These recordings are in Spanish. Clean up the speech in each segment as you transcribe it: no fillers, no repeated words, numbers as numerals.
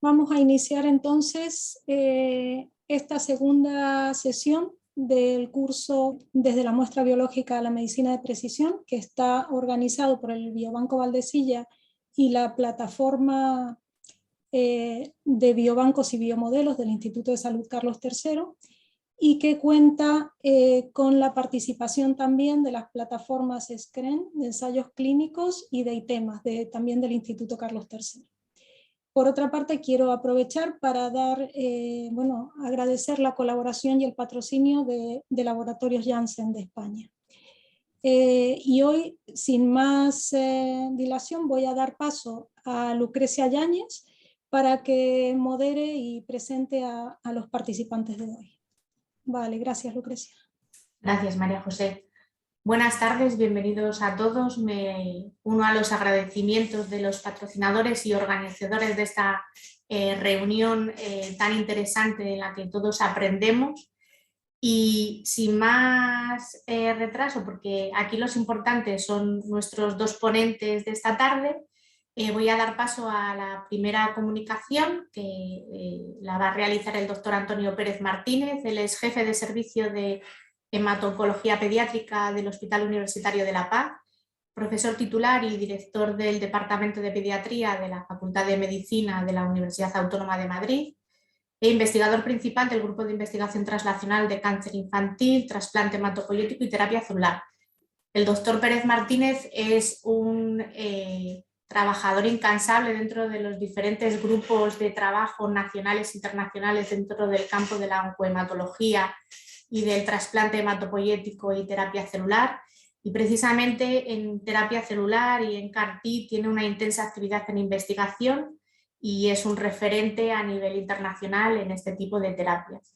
Vamos a iniciar entonces esta segunda sesión del curso Desde la muestra biológica a la medicina de precisión, que está organizado por el Biobanco Valdesilla y la plataforma de biobancos y biomodelos del Instituto de Salud Carlos III, y que cuenta con la participación también de las plataformas SCREN, de ensayos clínicos, y de ITEMAS, también del Instituto Carlos III. Por otra parte, quiero aprovechar para agradecer la colaboración y el patrocinio de Laboratorios Janssen de España. Y hoy, sin más dilación, voy a dar paso a Lucrecia Yáñez para que modere y presente a los participantes de hoy. Vale, gracias, Lucrecia. Gracias, María José. Buenas tardes, bienvenidos a todos. Me uno a los agradecimientos de los patrocinadores y organizadores de esta reunión tan interesante en la que todos aprendemos. Y sin más retraso, porque aquí los importantes son nuestros dos ponentes de esta tarde, voy a dar paso a la primera comunicación que la va a realizar el doctor Antonio Pérez Martínez. Él es jefe de servicio de hemato-oncología pediátrica del Hospital Universitario de La Paz, profesor titular y director del Departamento de Pediatría de la Facultad de Medicina de la Universidad Autónoma de Madrid e investigador principal del Grupo de Investigación Translacional de Cáncer Infantil, Trasplante Hematopoyético y Terapia Celular. El doctor Pérez Martínez es un trabajador incansable dentro de los diferentes grupos de trabajo nacionales e internacionales dentro del campo de la oncohematología y del trasplante hematopoyético y terapia celular, y precisamente en terapia celular y en CAR-T tiene una intensa actividad en investigación y es un referente a nivel internacional en este tipo de terapias.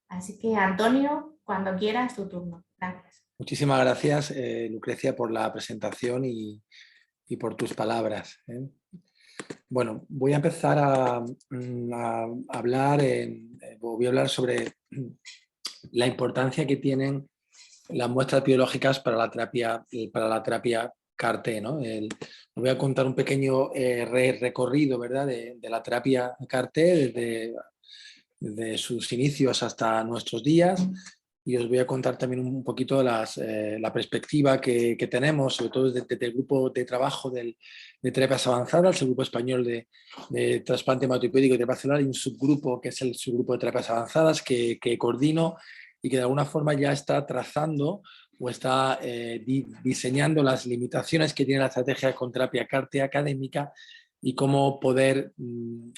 Así que, Antonio, cuando quieras, tu turno. Gracias. Muchísimas gracias, Lucrecia, por la presentación y por tus palabras. Bueno, voy a empezar a hablar, voy a hablar sobre la importancia que tienen las muestras biológicas para la terapia CAR-T, ¿no? Voy a contar un pequeño recorrido, ¿verdad?, de la terapia CAR-T desde sus inicios hasta nuestros días, y os voy a contar también un poquito la perspectiva que tenemos, sobre todo desde el grupo de trabajo de terapias avanzadas, el grupo español de trasplante hematopoyético y terapia celular, y un subgrupo que es el subgrupo de terapias avanzadas que coordino y que de alguna forma ya está trazando o está diseñando las limitaciones que tiene la estrategia con terapia CAR-T académica y cómo poder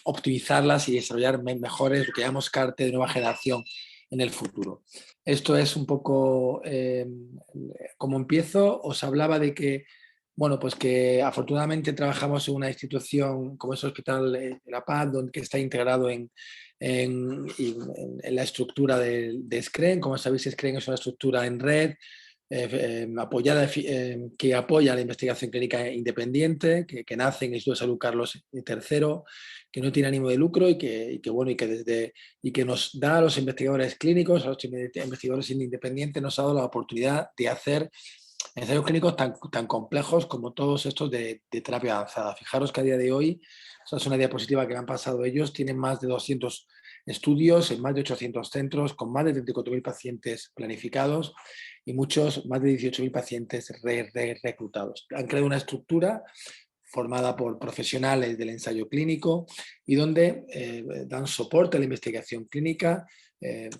optimizarlas y desarrollar mejores, lo que llamamos CAR-T de nueva generación en el futuro. Esto es un poco como empiezo. Os hablaba de que, bueno, pues que afortunadamente trabajamos en una institución como es el Hospital de La Paz, que está integrado en la estructura de SCREN. Como sabéis, SCREN es una estructura en red que apoya la investigación clínica independiente, que nace en el Instituto de Salud Carlos III, que no tiene ánimo de lucro y que nos da a los investigadores clínicos, a los investigadores independientes, nos ha dado la oportunidad de hacer ensayos clínicos tan complejos como todos estos de terapia avanzada. Fijaros que a día de hoy, esa es una diapositiva que me han pasado ellos, tienen más de 200 estudios en más de 800 centros, con más de 34.000 pacientes planificados y más de 18.000 pacientes reclutados. Han creado una estructura formada por profesionales del ensayo clínico y donde dan soporte a la investigación clínica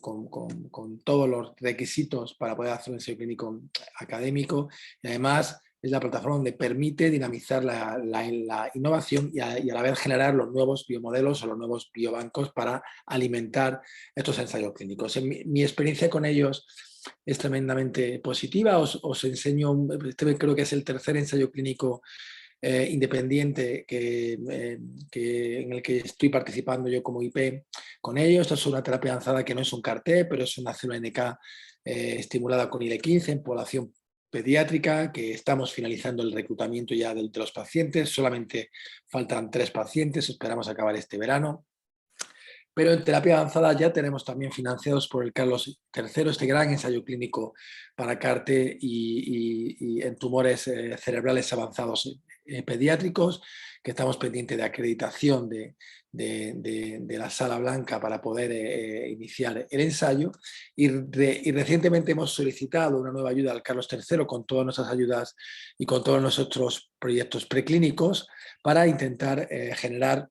con todos los requisitos para poder hacer un ensayo clínico académico, y además es la plataforma donde permite dinamizar la innovación y a la vez generar los nuevos biomodelos o los nuevos biobancos para alimentar estos ensayos clínicos. Mi experiencia con ellos es tremendamente positiva. Os enseño, creo que es el tercer ensayo clínico independiente en el que estoy participando yo como IP con ellos. Esto es una terapia avanzada que no es un CAR-T, pero es una célula NK estimulada con IL-15 en población pediátrica, que estamos finalizando el reclutamiento ya de los pacientes. Solamente faltan 3 pacientes, esperamos acabar este verano. Pero en terapia avanzada ya tenemos también financiados por el Carlos III este gran ensayo clínico para CAR-T y en tumores cerebrales avanzados pediátricos, que estamos pendientes de acreditación de la sala blanca para poder iniciar el ensayo, y recientemente hemos solicitado una nueva ayuda al Carlos III con todas nuestras ayudas y con todos nuestros proyectos preclínicos para intentar generar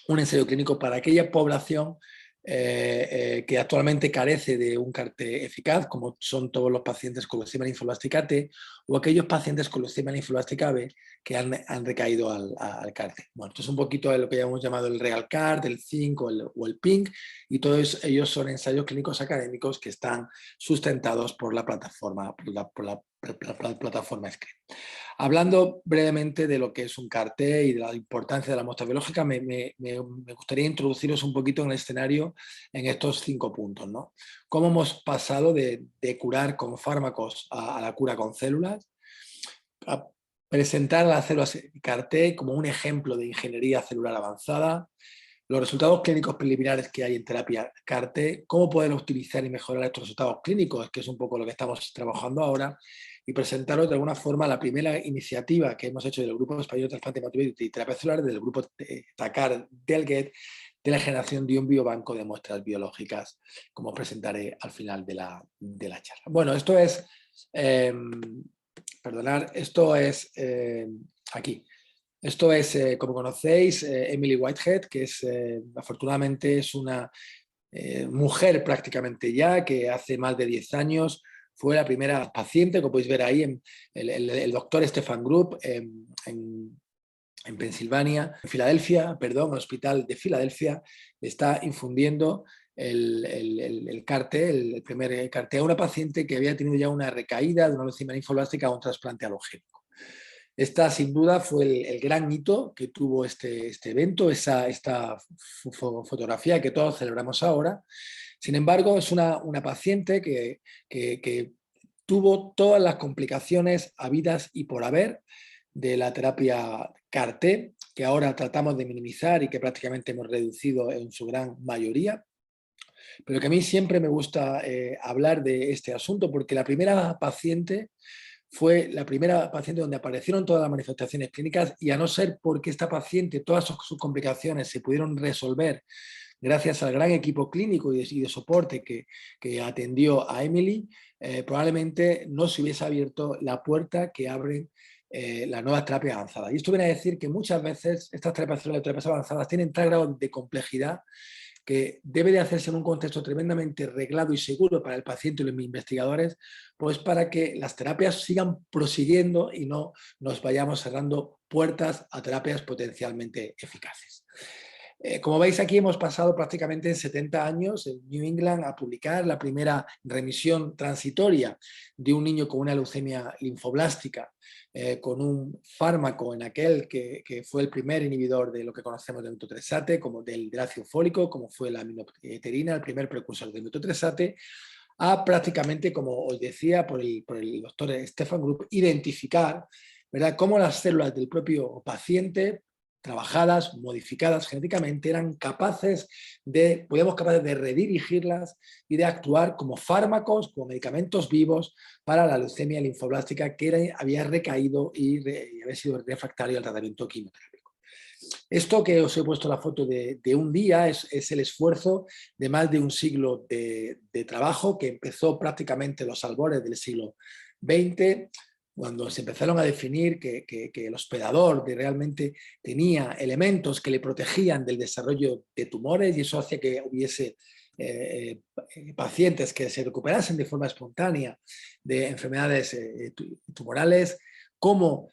un ensayo clínico para aquella población que actualmente carece de un CAR-T eficaz, como son todos los pacientes con leucemia linfoblástica T o aquellos pacientes con leucemia linfoblástica B que han recaído al CAR-T. Bueno, esto es un poquito de lo que hemos llamado el REAL-CART, el ZINC o el PINC, y todos ellos son ensayos clínicos académicos que están sustentados por la plataforma, plataforma SCREEN. Hablando brevemente de lo que es un CAR-T y de la importancia de la muestra biológica, me gustaría introduciros un poquito en el escenario en estos 5 puntos, ¿no? Cómo hemos pasado de curar con fármacos a la cura con células, a presentar las células CAR-T como un ejemplo de ingeniería celular avanzada, los resultados clínicos preliminares que hay en terapia CAR-T, cómo poder optimizar y mejorar estos resultados clínicos, que es un poco lo que estamos trabajando ahora, y presentaros de alguna forma la primera iniciativa que hemos hecho del Grupo Español de Trasplante Hematopoyético y Terapia Celular, del Grupo TACAR del GET, de la generación de un biobanco de muestras biológicas, como os presentaré al final de la charla. Bueno, esto es, esto es aquí. Esto es, como conocéis, Emily Whitehead, que es, afortunadamente es una mujer prácticamente ya, que hace más de 10 años fue la primera paciente, como podéis ver ahí, el doctor Stefan Group en Pensilvania, en Filadelfia, perdón, el hospital de Filadelfia, está infundiendo el CAR-T, el primer CAR-T a una paciente que había tenido ya una recaída de una leucemia linfoblástica a un trasplante alogénico. Esta, sin duda, fue el gran hito que tuvo este evento, esta fotografía que todos celebramos ahora. Sin embargo, es una paciente que tuvo todas las complicaciones habidas y por haber de la terapia CAR-T, que ahora tratamos de minimizar y que prácticamente hemos reducido en su gran mayoría. Pero que a mí siempre me gusta hablar de este asunto, porque la primera paciente fue la primera paciente donde aparecieron todas las manifestaciones clínicas, y a no ser porque esta paciente, todas sus complicaciones se pudieron resolver gracias al gran equipo clínico y de soporte que atendió a Emily, probablemente no se hubiese abierto la puerta que abren las nuevas terapias avanzadas. Y esto viene a decir que muchas veces estas terapias avanzadas tienen tal grado de complejidad que debe de hacerse en un contexto tremendamente reglado y seguro para el paciente y los investigadores, pues para que las terapias sigan prosiguiendo y no nos vayamos cerrando puertas a terapias potencialmente eficaces. Como veis, aquí hemos pasado prácticamente 70 años en New England a publicar la primera remisión transitoria de un niño con una leucemia linfoblástica con un fármaco en aquel que fue el primer inhibidor de lo que conocemos del metotresate, como del ácido fólico, como fue la aminopterina, el primer precursor del metotresate, a prácticamente, como os decía, por el doctor Stefan Group, identificar, ¿verdad?, cómo las células del propio paciente, trabajadas, modificadas genéticamente, eran capaces de redirigirlas y de actuar como fármacos, como medicamentos vivos para la leucemia linfoblástica que había recaído y había sido refractario al tratamiento quimioterápico. Esto que os he puesto la foto de un día es el esfuerzo de más de un siglo de trabajo que empezó prácticamente los albores del siglo XX, cuando se empezaron a definir que el hospedador realmente tenía elementos que le protegían del desarrollo de tumores, y eso hacía que hubiese pacientes que se recuperasen de forma espontánea de enfermedades tumorales, como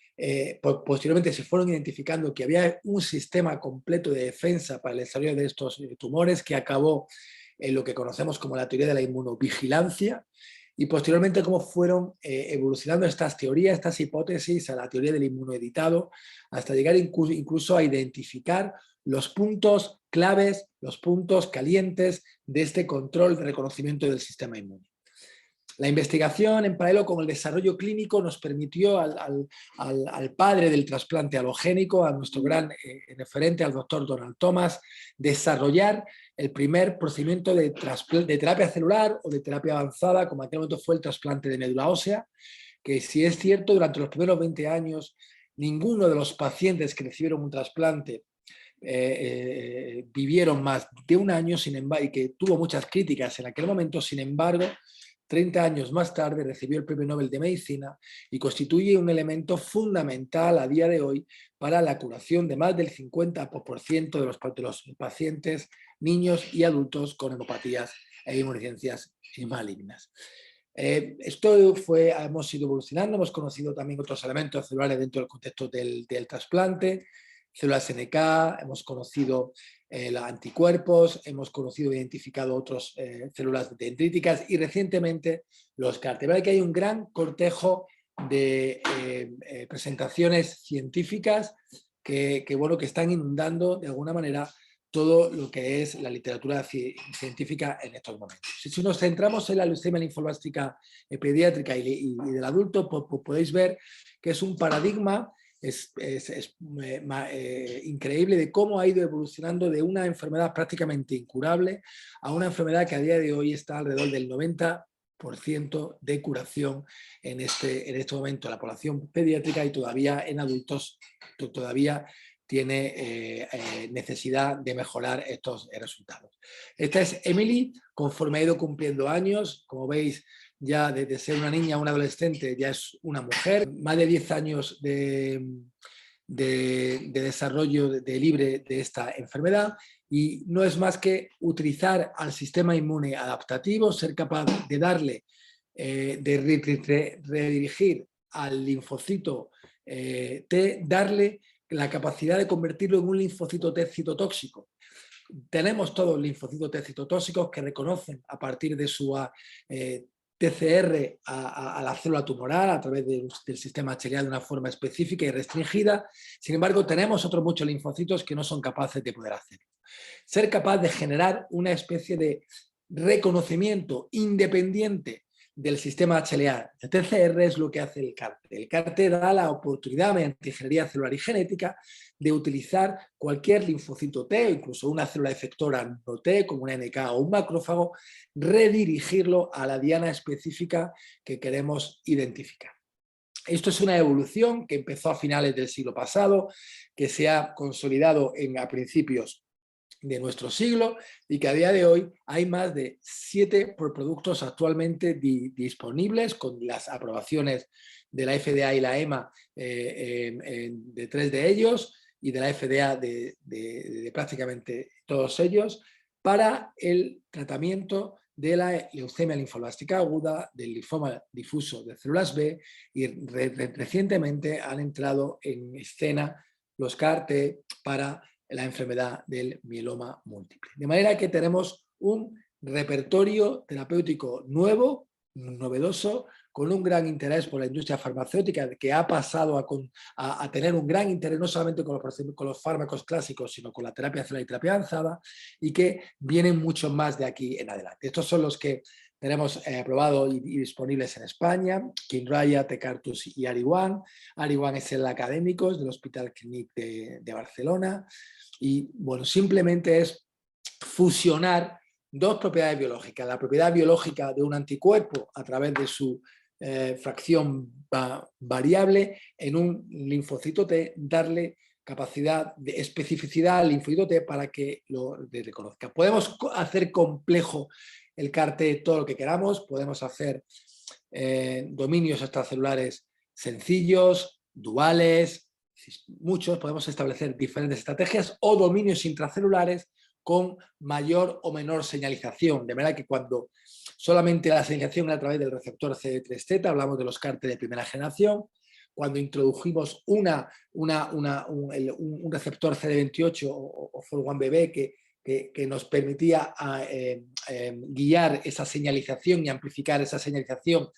posteriormente se fueron identificando que había un sistema completo de defensa para el desarrollo de estos tumores, que acabó en lo que conocemos como la teoría de la inmunovigilancia, y posteriormente cómo fueron evolucionando estas teorías, estas hipótesis a la teoría del inmunoeditado, hasta llegar incluso a identificar los puntos claves, los puntos calientes de este control de reconocimiento del sistema inmune. La investigación en paralelo con el desarrollo clínico nos permitió al padre del trasplante alogénico, a nuestro gran referente, al doctor Donald Thomas, desarrollar el primer procedimiento de terapia celular o de terapia avanzada, como en aquel momento fue el trasplante de médula ósea, que, si es cierto, durante los primeros 20 años ninguno de los pacientes que recibieron un trasplante vivieron más de un año, sin embargo, y que tuvo muchas críticas en aquel momento. Sin embargo, 30 años más tarde recibió el Premio Nobel de Medicina y constituye un elemento fundamental a día de hoy para la curación de más del 50% de los pacientes, niños y adultos con hemopatías e inmunodeficiencias malignas. Hemos ido evolucionando, hemos conocido también otros elementos celulares dentro del contexto del trasplante, células NK, hemos conocido los anticuerpos, hemos conocido e identificado otras células dendríticas y recientemente los CAR. De verdad que hay un gran cortejo de presentaciones científicas que están inundando de alguna manera todo lo que es la literatura científica en estos momentos. Si nos centramos en la leucemia linfoblástica pediátrica y del adulto, pues podéis ver que es un paradigma increíble de cómo ha ido evolucionando de una enfermedad prácticamente incurable a una enfermedad que a día de hoy está alrededor del 90% de curación en este momento. La población pediátrica y todavía en adultos todavía tiene necesidad de mejorar estos resultados. Esta es Emily, conforme ha ido cumpliendo años, como veis, ya desde ser una niña a una adolescente ya es una mujer, más de 10 años de desarrollo libre de esta enfermedad, y no es más que utilizar al sistema inmune adaptativo, ser capaz de darle, de redirigir al linfocito T, darle la capacidad de convertirlo en un linfocito T citotóxico. Tenemos todos linfocitos T citotóxicos que reconocen a partir de su TCR a la célula tumoral a través del sistema HLA de una forma específica y restringida. Sin embargo, tenemos otros muchos linfocitos que no son capaces de poder hacerlo. Ser capaz de generar una especie de reconocimiento independiente del sistema HLA. El TCR es lo que hace el CAR-T. El CAR-T da la oportunidad, mediante ingeniería celular y genética, de utilizar cualquier linfocito T o incluso una célula efectora no T, como una NK o un macrófago, redirigirlo a la diana específica que queremos identificar. Esto es una evolución que empezó a finales del siglo pasado, que se ha consolidado a principios de nuestro siglo y que a día de hoy hay más de 7 productos actualmente disponibles, con las aprobaciones de la FDA y la EMA de 3 de ellos y de la FDA de prácticamente todos ellos, para el tratamiento de la leucemia linfoblástica aguda, del linfoma difuso de células B, y recientemente han entrado en escena los CAR-T para la enfermedad del mieloma múltiple. De manera que tenemos un repertorio terapéutico nuevo, novedoso, con un gran interés por la industria farmacéutica, que ha pasado a tener un gran interés no solamente con los fármacos clásicos, sino con la terapia celular y terapia avanzada, y que vienen mucho más de aquí en adelante. Estos son los que tenemos aprobados y disponibles en España: Kymriah, Tecartus y Ari-1. Ari-1 es el académico del Hospital Clínic de Barcelona. Y bueno, simplemente es fusionar dos propiedades biológicas: la propiedad biológica de un anticuerpo a través de su fracción variable en un linfocito T, darle capacidad de especificidad al linfocito T para que lo reconozca. Podemos hacer complejo el CAR-T todo lo que queramos, podemos hacer dominios extracelulares sencillos, duales, muchos, podemos establecer diferentes estrategias, o dominios intracelulares con mayor o menor señalización, de manera que cuando solamente la señalización era a través del receptor CD3Z, hablamos de los CAR-T de primera generación. Cuando introdujimos un receptor CD28 o FOL1BB que nos permitía guiar esa señalización y amplificar esa señalización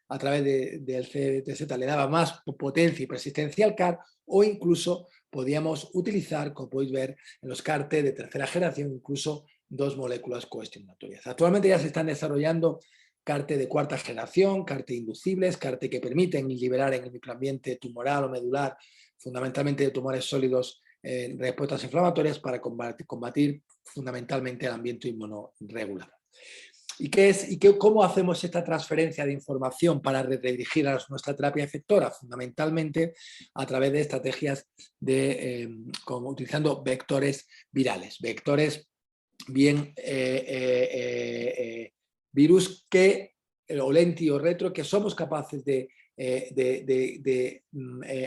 a través del CD3Z, le daba más potencia y persistencia al CAR, o incluso podíamos utilizar, como podéis ver, en los CAR-T de tercera generación, incluso 2 moléculas coestimulatorias. Actualmente ya se están desarrollando CAR-T de cuarta generación, CAR-T inducibles, CAR-T que permiten liberar en el microambiente tumoral o medular, fundamentalmente de tumores sólidos, respuestas inflamatorias para combatir fundamentalmente el ambiente inmunorregular. ¿Cómo hacemos esta transferencia de información para redirigir a nuestra terapia efectora? Fundamentalmente a través de estrategias como utilizando vectores virales, vectores bien virus o lenti o retro, que somos capaces de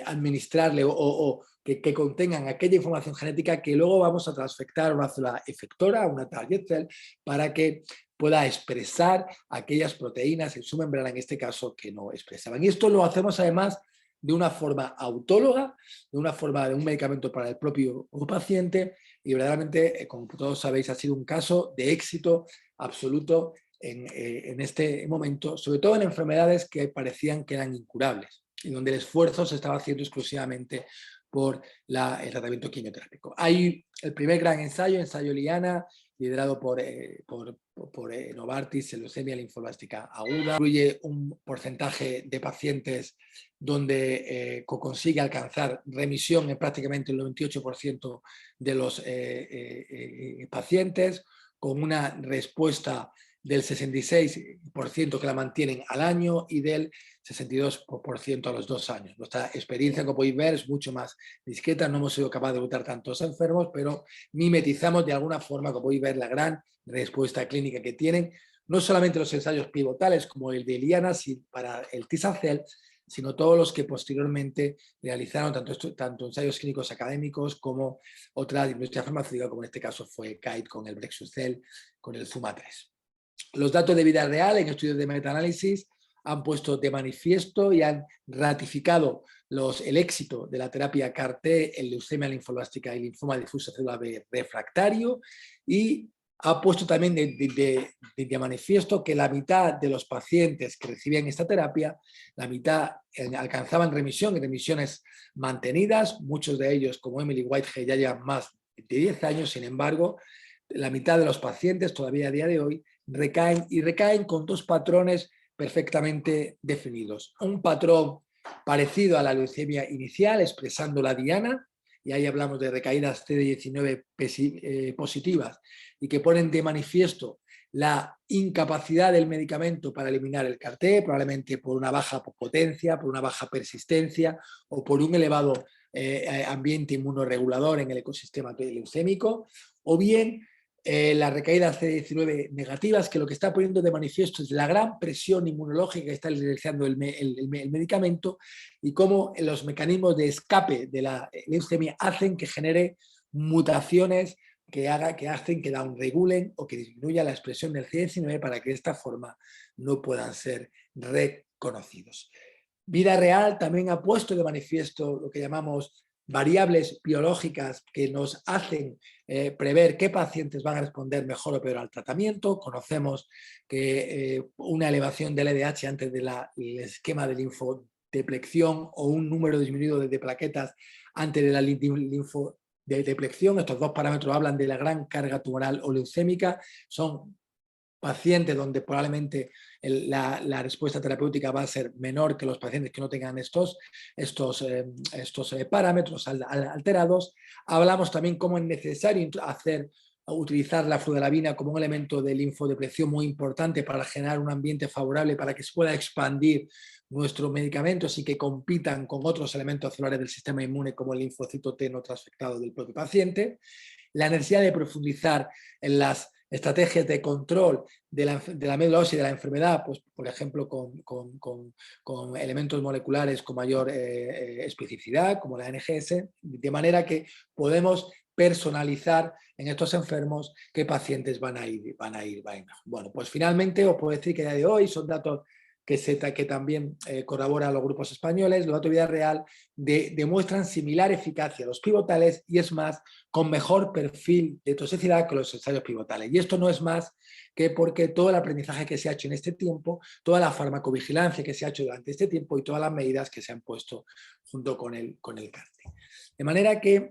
administrarle o que contengan aquella información genética que luego vamos a transfectar a una célula efectora, a una target cell, para que pueda expresar aquellas proteínas en su membrana, en este caso, que no expresaban. Y esto lo hacemos además de una forma autóloga, de una forma de un medicamento para el propio paciente, y verdaderamente, como todos sabéis, ha sido un caso de éxito absoluto en este momento, sobre todo en enfermedades que parecían que eran incurables y donde el esfuerzo se estaba haciendo exclusivamente por el tratamiento quimioterápico. Hay el primer gran ensayo Liana, liderado por Novartis, en leucemia linfoblástica aguda. Incluye un porcentaje de pacientes donde consigue alcanzar remisión en prácticamente el 98% de los pacientes, con una respuesta del 66% que la mantienen al año y del 62% a los 2 años. Nuestra experiencia, como podéis ver, es mucho más discreta. No hemos sido capaces de votar tantos enfermos, pero mimetizamos de alguna forma, como podéis ver, la gran respuesta clínica que tienen, no solamente los ensayos pivotales como el de Liana para el Tisacel, sino todos los que posteriormente realizaron tanto ensayos clínicos académicos como otra industria farmacéutica, como en este caso fue Kite con el Brexucel, con el Zuma-3. Los datos de vida real en estudios de metaanálisis han puesto de manifiesto y han ratificado el éxito de la terapia CAR-T en leucemia linfoblástica y linfoma difuso celular B refractario, y ha puesto también de manifiesto que la mitad de los pacientes que recibían esta terapia, la mitad alcanzaban remisión y remisiones mantenidas. Muchos de ellos, como Emily Whitehead, ya llevan más de 10 años. Sin embargo, la mitad de los pacientes todavía a día de hoy recaen con 2 patrones perfectamente definidos. Un patrón parecido a la leucemia inicial, expresando la diana, y ahí hablamos de recaídas CD19 positivas, y que ponen de manifiesto la incapacidad del medicamento para eliminar el CAR-T, probablemente por una baja potencia, por una baja persistencia o por un elevado ambiente inmunorregulador en el ecosistema leucémico, o bien las recaídas CD19 negativas, que lo que está poniendo de manifiesto es la gran presión inmunológica que está realizando el medicamento, y cómo los mecanismos de escape de la leucemia hacen que genere mutaciones que hacen que downregulen o que disminuya la expresión del CD19 para que de esta forma no puedan ser reconocidos. Vida real también ha puesto de manifiesto lo que llamamos variables biológicas que nos hacen prever qué pacientes van a responder mejor o peor al tratamiento. Conocemos que una elevación del LDH antes del esquema de linfodeplección o un número disminuido de plaquetas antes de la linfodeplección, estos 2 parámetros hablan de la gran carga tumoral o leucémica. Son pacientes donde probablemente la respuesta terapéutica va a ser menor que los pacientes que no tengan estos parámetros alterados. Hablamos también cómo es necesario utilizar la fludarabina como un elemento de linfodeplección muy importante para generar un ambiente favorable para que se pueda expandir nuestros medicamentos y que compitan con otros elementos celulares del sistema inmune como el linfocito T no transfectado del propio paciente. La necesidad de profundizar en las estrategias de control de la médula ósea y de la enfermedad, pues, por ejemplo, con elementos moleculares con mayor especificidad, como la NGS, de manera que podemos personalizar en estos enfermos qué pacientes van a ir mejor. Bueno, pues finalmente os puedo decir que a día de hoy son datos que también corroboran los grupos españoles. Los datos de vida real demuestran similar eficacia a los pivotales, y es más, con mejor perfil de toxicidad que los ensayos pivotales. Y esto no es más que porque todo el aprendizaje que se ha hecho en este tiempo, toda la farmacovigilancia que se ha hecho durante este tiempo y todas las medidas que se han puesto junto con el CAR-T. De manera que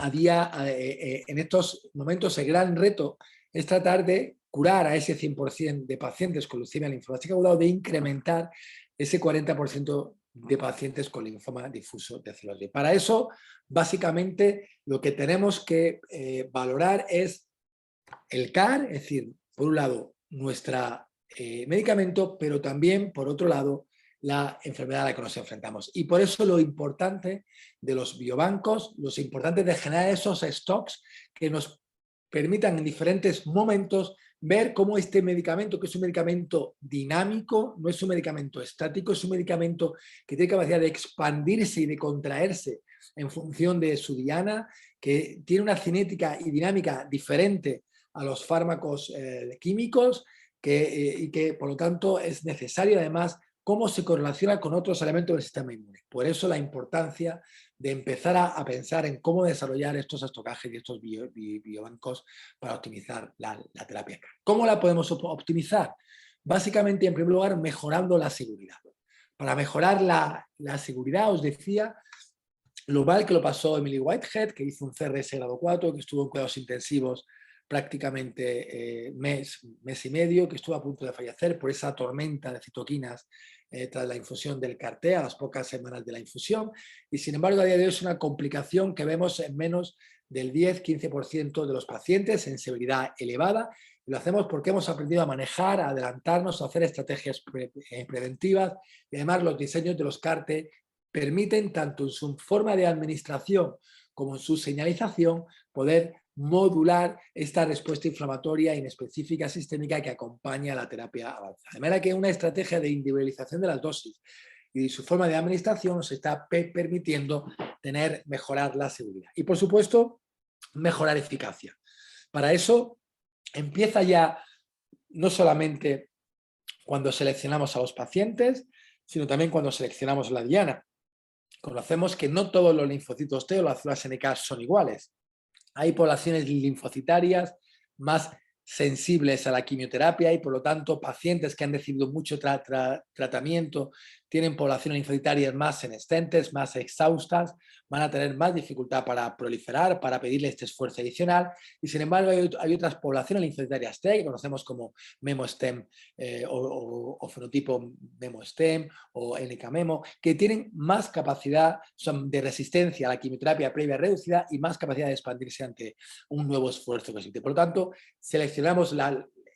en estos momentos el gran reto es tratar de curar a ese 100% de pacientes con leucemia linfoblástica aguda, o de incrementar ese 40% de pacientes con linfoma difuso de células B. Para eso, básicamente, lo que tenemos que valorar es el CAR, es decir, por un lado, nuestro medicamento, pero también, por otro lado, la enfermedad a la que nos enfrentamos. Y por eso lo importante de los biobancos, lo importante de generar esos stocks que nos permitan en diferentes momentos ver cómo este medicamento, que es un medicamento dinámico, no es un medicamento estático, es un medicamento que tiene capacidad de expandirse y de contraerse en función de su diana, que tiene una cinética y dinámica diferente a los fármacos químicos, y que por lo tanto es necesario además cómo se correlaciona con otros elementos del sistema inmune. Por eso la importancia de empezar a pensar en cómo desarrollar estos estocajes y estos biobancos para optimizar la terapia. ¿Cómo la podemos optimizar? Básicamente, en primer lugar, mejorando la seguridad. Para mejorar la seguridad, os decía, lo mal que lo pasó Emily Whitehead, que hizo un CRS grado 4, que estuvo en cuidados intensivos prácticamente mes y medio, que estuvo a punto de fallecer por esa tormenta de citoquinas tras la infusión del CAR-T a las pocas semanas de la infusión, y sin embargo a día de hoy es una complicación que vemos en menos del 10-15% de los pacientes en severidad elevada, y lo hacemos porque hemos aprendido a manejar, a adelantarnos, a hacer estrategias preventivas, y además los diseños de los CAR-T permiten, tanto en su forma de administración como en su señalización, poder modular esta respuesta inflamatoria inespecífica sistémica que acompaña a la terapia avanzada. De manera que una estrategia de individualización de las dosis y su forma de administración nos está permitiendo mejorar la seguridad. Y por supuesto, mejorar eficacia. Para eso empieza ya no solamente cuando seleccionamos a los pacientes, sino también cuando seleccionamos la diana. Conocemos que no todos los linfocitos T o las células NK son iguales. Hay poblaciones linfocitarias más sensibles a la quimioterapia y por lo tanto pacientes que han recibido mucho tratamiento tienen poblaciones linfocitarias más senescentes, más exhaustas, van a tener más dificultad para proliferar, para pedirle este esfuerzo adicional, y sin embargo hay otras poblaciones linfocitarias T que conocemos como MemoStem o fenotipo MemoStem o NK-Memo, que tienen más capacidad de resistencia a la quimioterapia previa reducida y más capacidad de expandirse ante un nuevo esfuerzo que existe. Por lo tanto, seleccionamos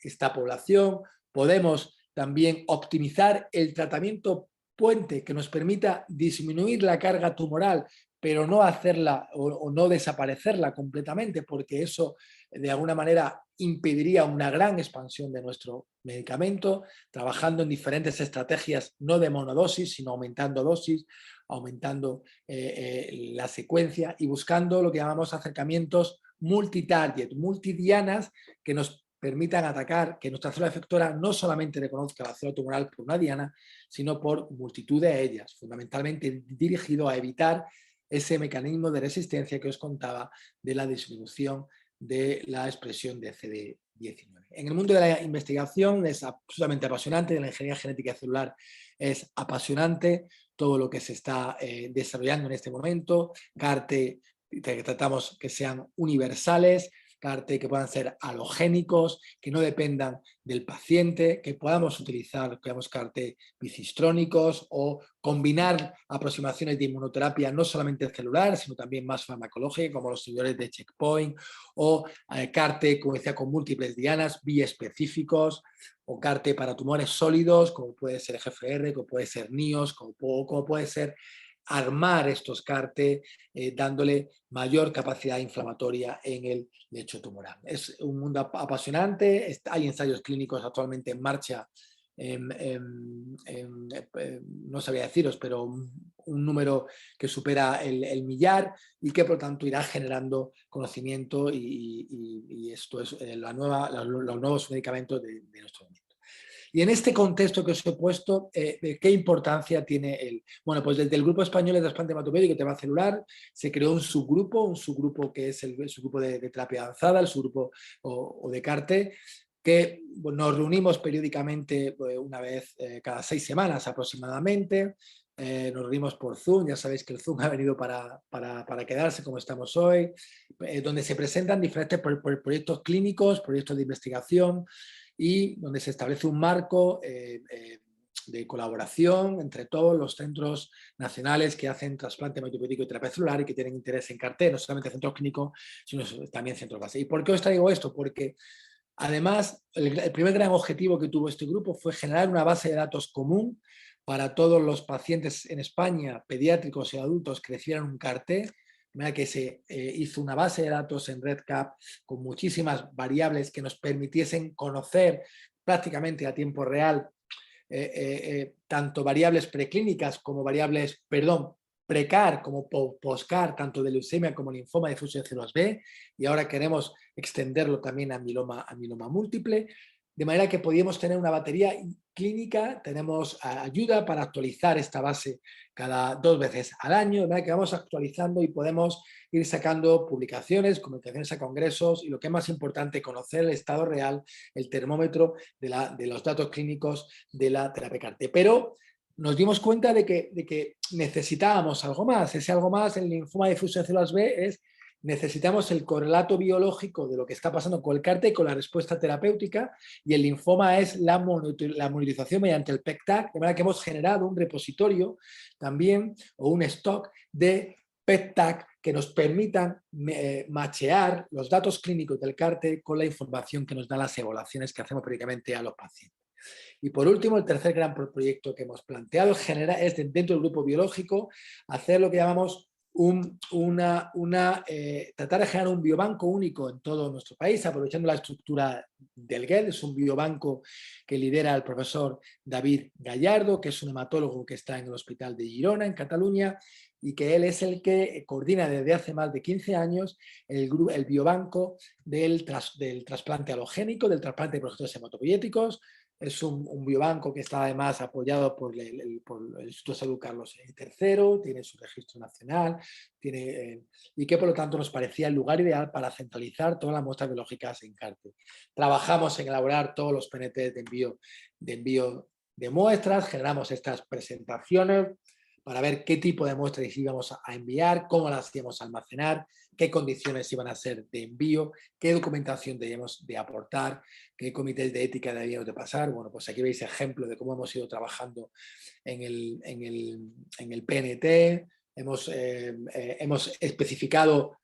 esta población, podemos también optimizar el tratamiento puente que nos permita disminuir la carga tumoral, pero no hacerla o no desaparecerla completamente, porque eso de alguna manera impediría una gran expansión de nuestro medicamento, trabajando en diferentes estrategias, no de monodosis, sino aumentando dosis, aumentando la secuencia y buscando lo que llamamos acercamientos multitarget, multidianas, que nos permitan atacar, que nuestra célula efectora no solamente reconozca la célula tumoral por una diana, sino por multitud de ellas, fundamentalmente dirigido a evitar ese mecanismo de resistencia que os contaba de la disminución de la expresión de CD19. En el mundo de la investigación es absolutamente apasionante, de la ingeniería genética celular es apasionante todo lo que se está desarrollando en este momento, CAR-T que tratamos que sean universales, CAR-T que puedan ser halogénicos, que no dependan del paciente, que podamos utilizar CAR-T bicistrónicos o combinar aproximaciones de inmunoterapia no solamente celular, sino también más farmacológica, como los inhibidores de checkpoint, o CAR-T, como decía, con múltiples dianas, biespecíficos, o CAR-T para tumores sólidos, como puede ser GFR, como puede ser NIOS, como puede ser armar estos CAR-T dándole mayor capacidad inflamatoria en el lecho tumoral. Es un mundo apasionante, hay ensayos clínicos actualmente en marcha, no sabría deciros, pero un número que supera el millar y que por tanto irá generando conocimiento y esto es los nuevos medicamentos de nuestro momento. Y en este contexto que os he puesto, ¿qué importancia tiene Bueno, pues desde el Grupo Español de Trasplante Hematopoético y Tema Celular se creó un subgrupo que es el subgrupo de terapia avanzada, el subgrupo o de CAR-T, que nos reunimos periódicamente una vez cada 6 semanas aproximadamente. Nos reunimos por Zoom, ya sabéis que el Zoom ha venido para quedarse como estamos hoy, donde se presentan diferentes proyectos clínicos, proyectos de investigación, y donde se establece un marco de colaboración entre todos los centros nacionales que hacen trasplante hematopoético y terapia celular y que tienen interés en CAR-T, no solamente centros clínicos, sino también centros base. ¿Y por qué os traigo esto? Porque Además, el primer gran objetivo que tuvo este grupo fue generar una base de datos común para todos los pacientes en España, pediátricos y adultos, que recibieran un CAR-T, de manera que se hizo una base de datos en REDCap con muchísimas variables que nos permitiesen conocer prácticamente a tiempo real tanto variables preclínicas como variables, precar como postcar, tanto de leucemia como linfoma de difusión de células B, y ahora queremos extenderlo también a mieloma múltiple, de manera que podíamos tener una batería clínica, tenemos ayuda para actualizar esta base cada 2 veces al año, de manera que vamos actualizando y podemos ir sacando publicaciones, comunicaciones a congresos y lo que es más importante, conocer el estado real, el termómetro de los datos clínicos de la terapia CAR-T. Pero nos dimos cuenta de que necesitábamos algo más. Ese algo más en el linfoma de difusión de células B es necesitamos el correlato biológico de lo que está pasando con el CAR-T, con la respuesta terapéutica, y el linfoma es la monitorización mediante el PET-TAC, de manera que hemos generado un repositorio también, o un stock de PET-TAC que nos permitan machear los datos clínicos del CAR-T con la información que nos dan las evaluaciones que hacemos periódicamente a los pacientes. Y por último, el tercer gran proyecto que hemos planteado es dentro del grupo biológico hacer lo que llamamos tratar de generar un biobanco único en todo nuestro país, aprovechando la estructura del GEL. Es un biobanco que lidera el profesor David Gallardo, que es un hematólogo que está en el Hospital de Girona, en Cataluña, y que él es el que coordina desde hace más de 15 años el biobanco del trasplante alogénico, del trasplante de progenitores hematopoyéticos. Es un biobanco que está además apoyado por el Instituto de Salud Carlos III, tiene su registro nacional, y que por lo tanto nos parecía el lugar ideal para centralizar todas las muestras biológicas en CAR-T. Trabajamos en elaborar todos los PNTs de envío de muestras, generamos estas presentaciones para ver qué tipo de muestras íbamos a enviar, cómo las íbamos a almacenar, qué condiciones iban a ser de envío, qué documentación debíamos de aportar, qué comités de ética debíamos de pasar. Bueno, pues aquí veis ejemplo de cómo hemos ido trabajando en el PNT, hemos especificado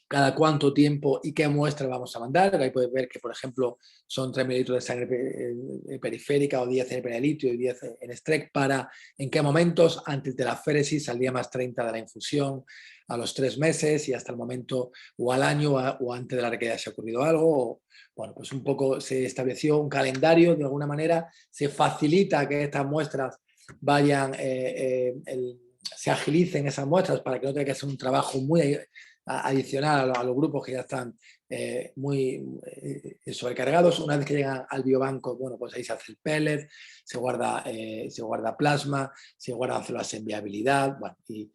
cada cuánto tiempo y qué muestra vamos a mandar. Ahí podéis ver que, por ejemplo, son 3 mililitros de sangre periférica o 10 en perilitro y 10 en STREC para en qué momentos, antes de la féresis, al día más 30 de la infusión, a los 3 meses y hasta el momento o al año o antes de la requerida se ha ocurrido algo. Bueno, pues un poco se estableció un calendario, de alguna manera se facilita que estas muestras vayan, se agilicen esas muestras para que no tenga que hacer un trabajo muy adicional a los grupos que ya están muy sobrecargados. Una vez que llegan al biobanco, bueno, pues ahí se hace el pellet, se guarda plasma, se guardan células en viabilidad, bueno, y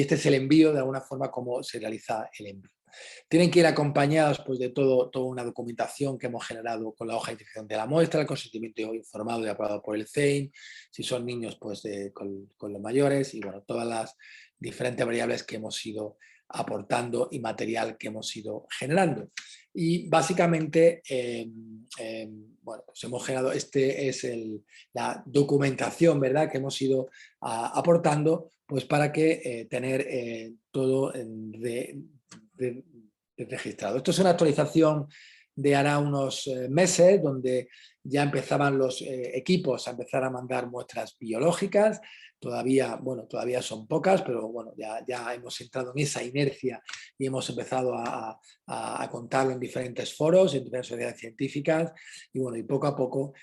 este es el envío, de alguna forma, como se realiza el envío. Tienen que ir acompañados pues, de toda una documentación que hemos generado con la hoja de identificación de la muestra, el consentimiento informado y aprobado por el CEIN, si son niños, pues con los mayores, y bueno, todas las diferentes variables que hemos ido aportando y material que hemos ido generando. Y básicamente, bueno, pues hemos generado, la documentación, ¿verdad?, que hemos ido aportando, pues para que tener todo registrado. Esto es una actualización de hará unos meses, donde ya empezaban los equipos a empezar a mandar muestras biológicas. Todavía son pocas, pero bueno, ya hemos entrado en esa inercia y hemos empezado a contarlo en diferentes foros, en diferentes sociedades científicas, y bueno, y poco a poco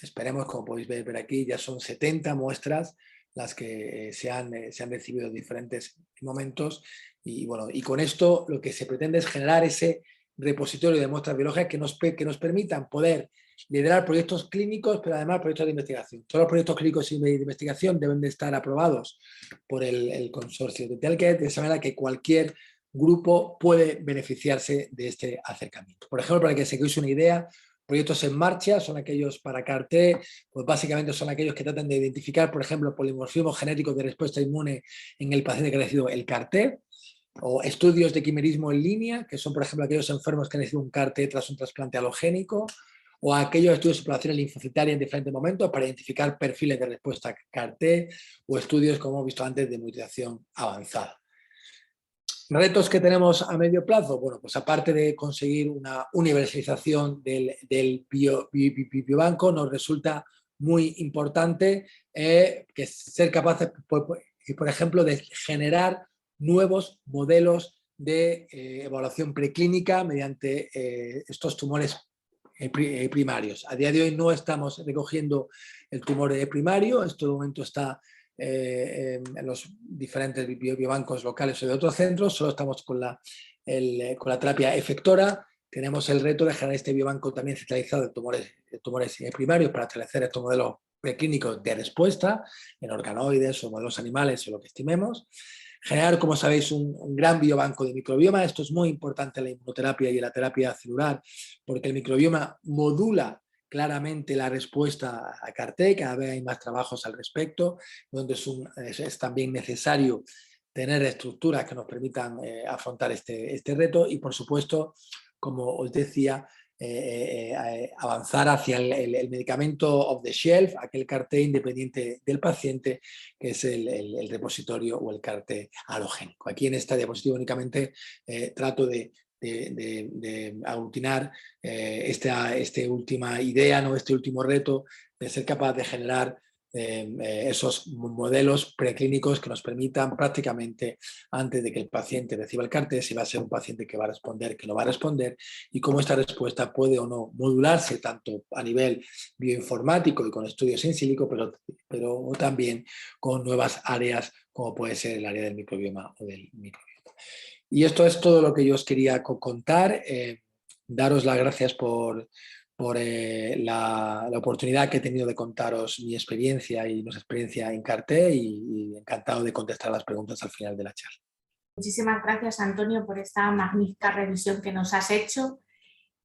esperemos, como podéis ver aquí, ya son 70 muestras las que se han recibido en diferentes momentos, y bueno, y con esto lo que se pretende es generar ese repositorio de muestras biológicas que nos permitan poder liderar proyectos clínicos, pero además proyectos de investigación. Todos los proyectos clínicos y de investigación deben de estar aprobados por el consorcio de Telget, de esa manera que cualquier grupo puede beneficiarse de este acercamiento. Por ejemplo, para que se hagáis una idea, proyectos en marcha son aquellos para CAR-T, pues básicamente son aquellos que tratan de identificar, por ejemplo, polimorfismos genéticos de respuesta inmune en el paciente que ha recibido el CAR-T, o estudios de quimerismo en línea, que son, por ejemplo, aquellos enfermos que han recibido un CAR-T tras un trasplante alogénico, o aquellos estudios de exploración linfocitaria en diferentes momentos para identificar perfiles de respuesta CAR-T, o estudios, como hemos visto antes, de mutilación avanzada. Retos que tenemos a medio plazo, bueno, pues aparte de conseguir una universalización del biobanco, nos resulta muy importante que ser capaces, por ejemplo, de generar nuevos modelos de evaluación preclínica mediante estos tumores primarios. A día de hoy no estamos recogiendo el tumor primario, en este momento está en los diferentes biobancos locales o de otros centros, solo estamos con la terapia efectora. Tenemos el reto de generar este biobanco también centralizado de tumores primarios para establecer estos modelos preclínicos de respuesta en organoides o modelos animales o lo que estimemos. Generar, como sabéis, un gran biobanco de microbioma. Esto es muy importante en la inmunoterapia y en la terapia celular, porque el microbioma modula claramente la respuesta a CAR-T, cada vez hay más trabajos al respecto, donde es también necesario tener estructuras que nos permitan afrontar este reto y, por supuesto, como os decía, avanzar hacia el medicamento off the shelf, aquel CAR-T independiente del paciente, que es el repositorio o el CAR-T halogénico. Aquí en esta diapositiva únicamente trato de aglutinar esta última idea, ¿no? Este último reto de ser capaz de generar esos modelos preclínicos que nos permitan prácticamente, antes de que el paciente reciba el CAR-T, si va a ser un paciente que va a responder, que no va a responder, y cómo esta respuesta puede o no modularse tanto a nivel bioinformático y con estudios in silico, pero también con nuevas áreas como puede ser el área del microbioma o del microbioma. Y esto es todo lo que yo os quería contar. Daros las gracias por la oportunidad que he tenido de contaros mi experiencia y nuestra experiencia en CAR-T y encantado de contestar las preguntas al final de la charla. Muchísimas gracias, Antonio, por esta magnífica revisión que nos has hecho.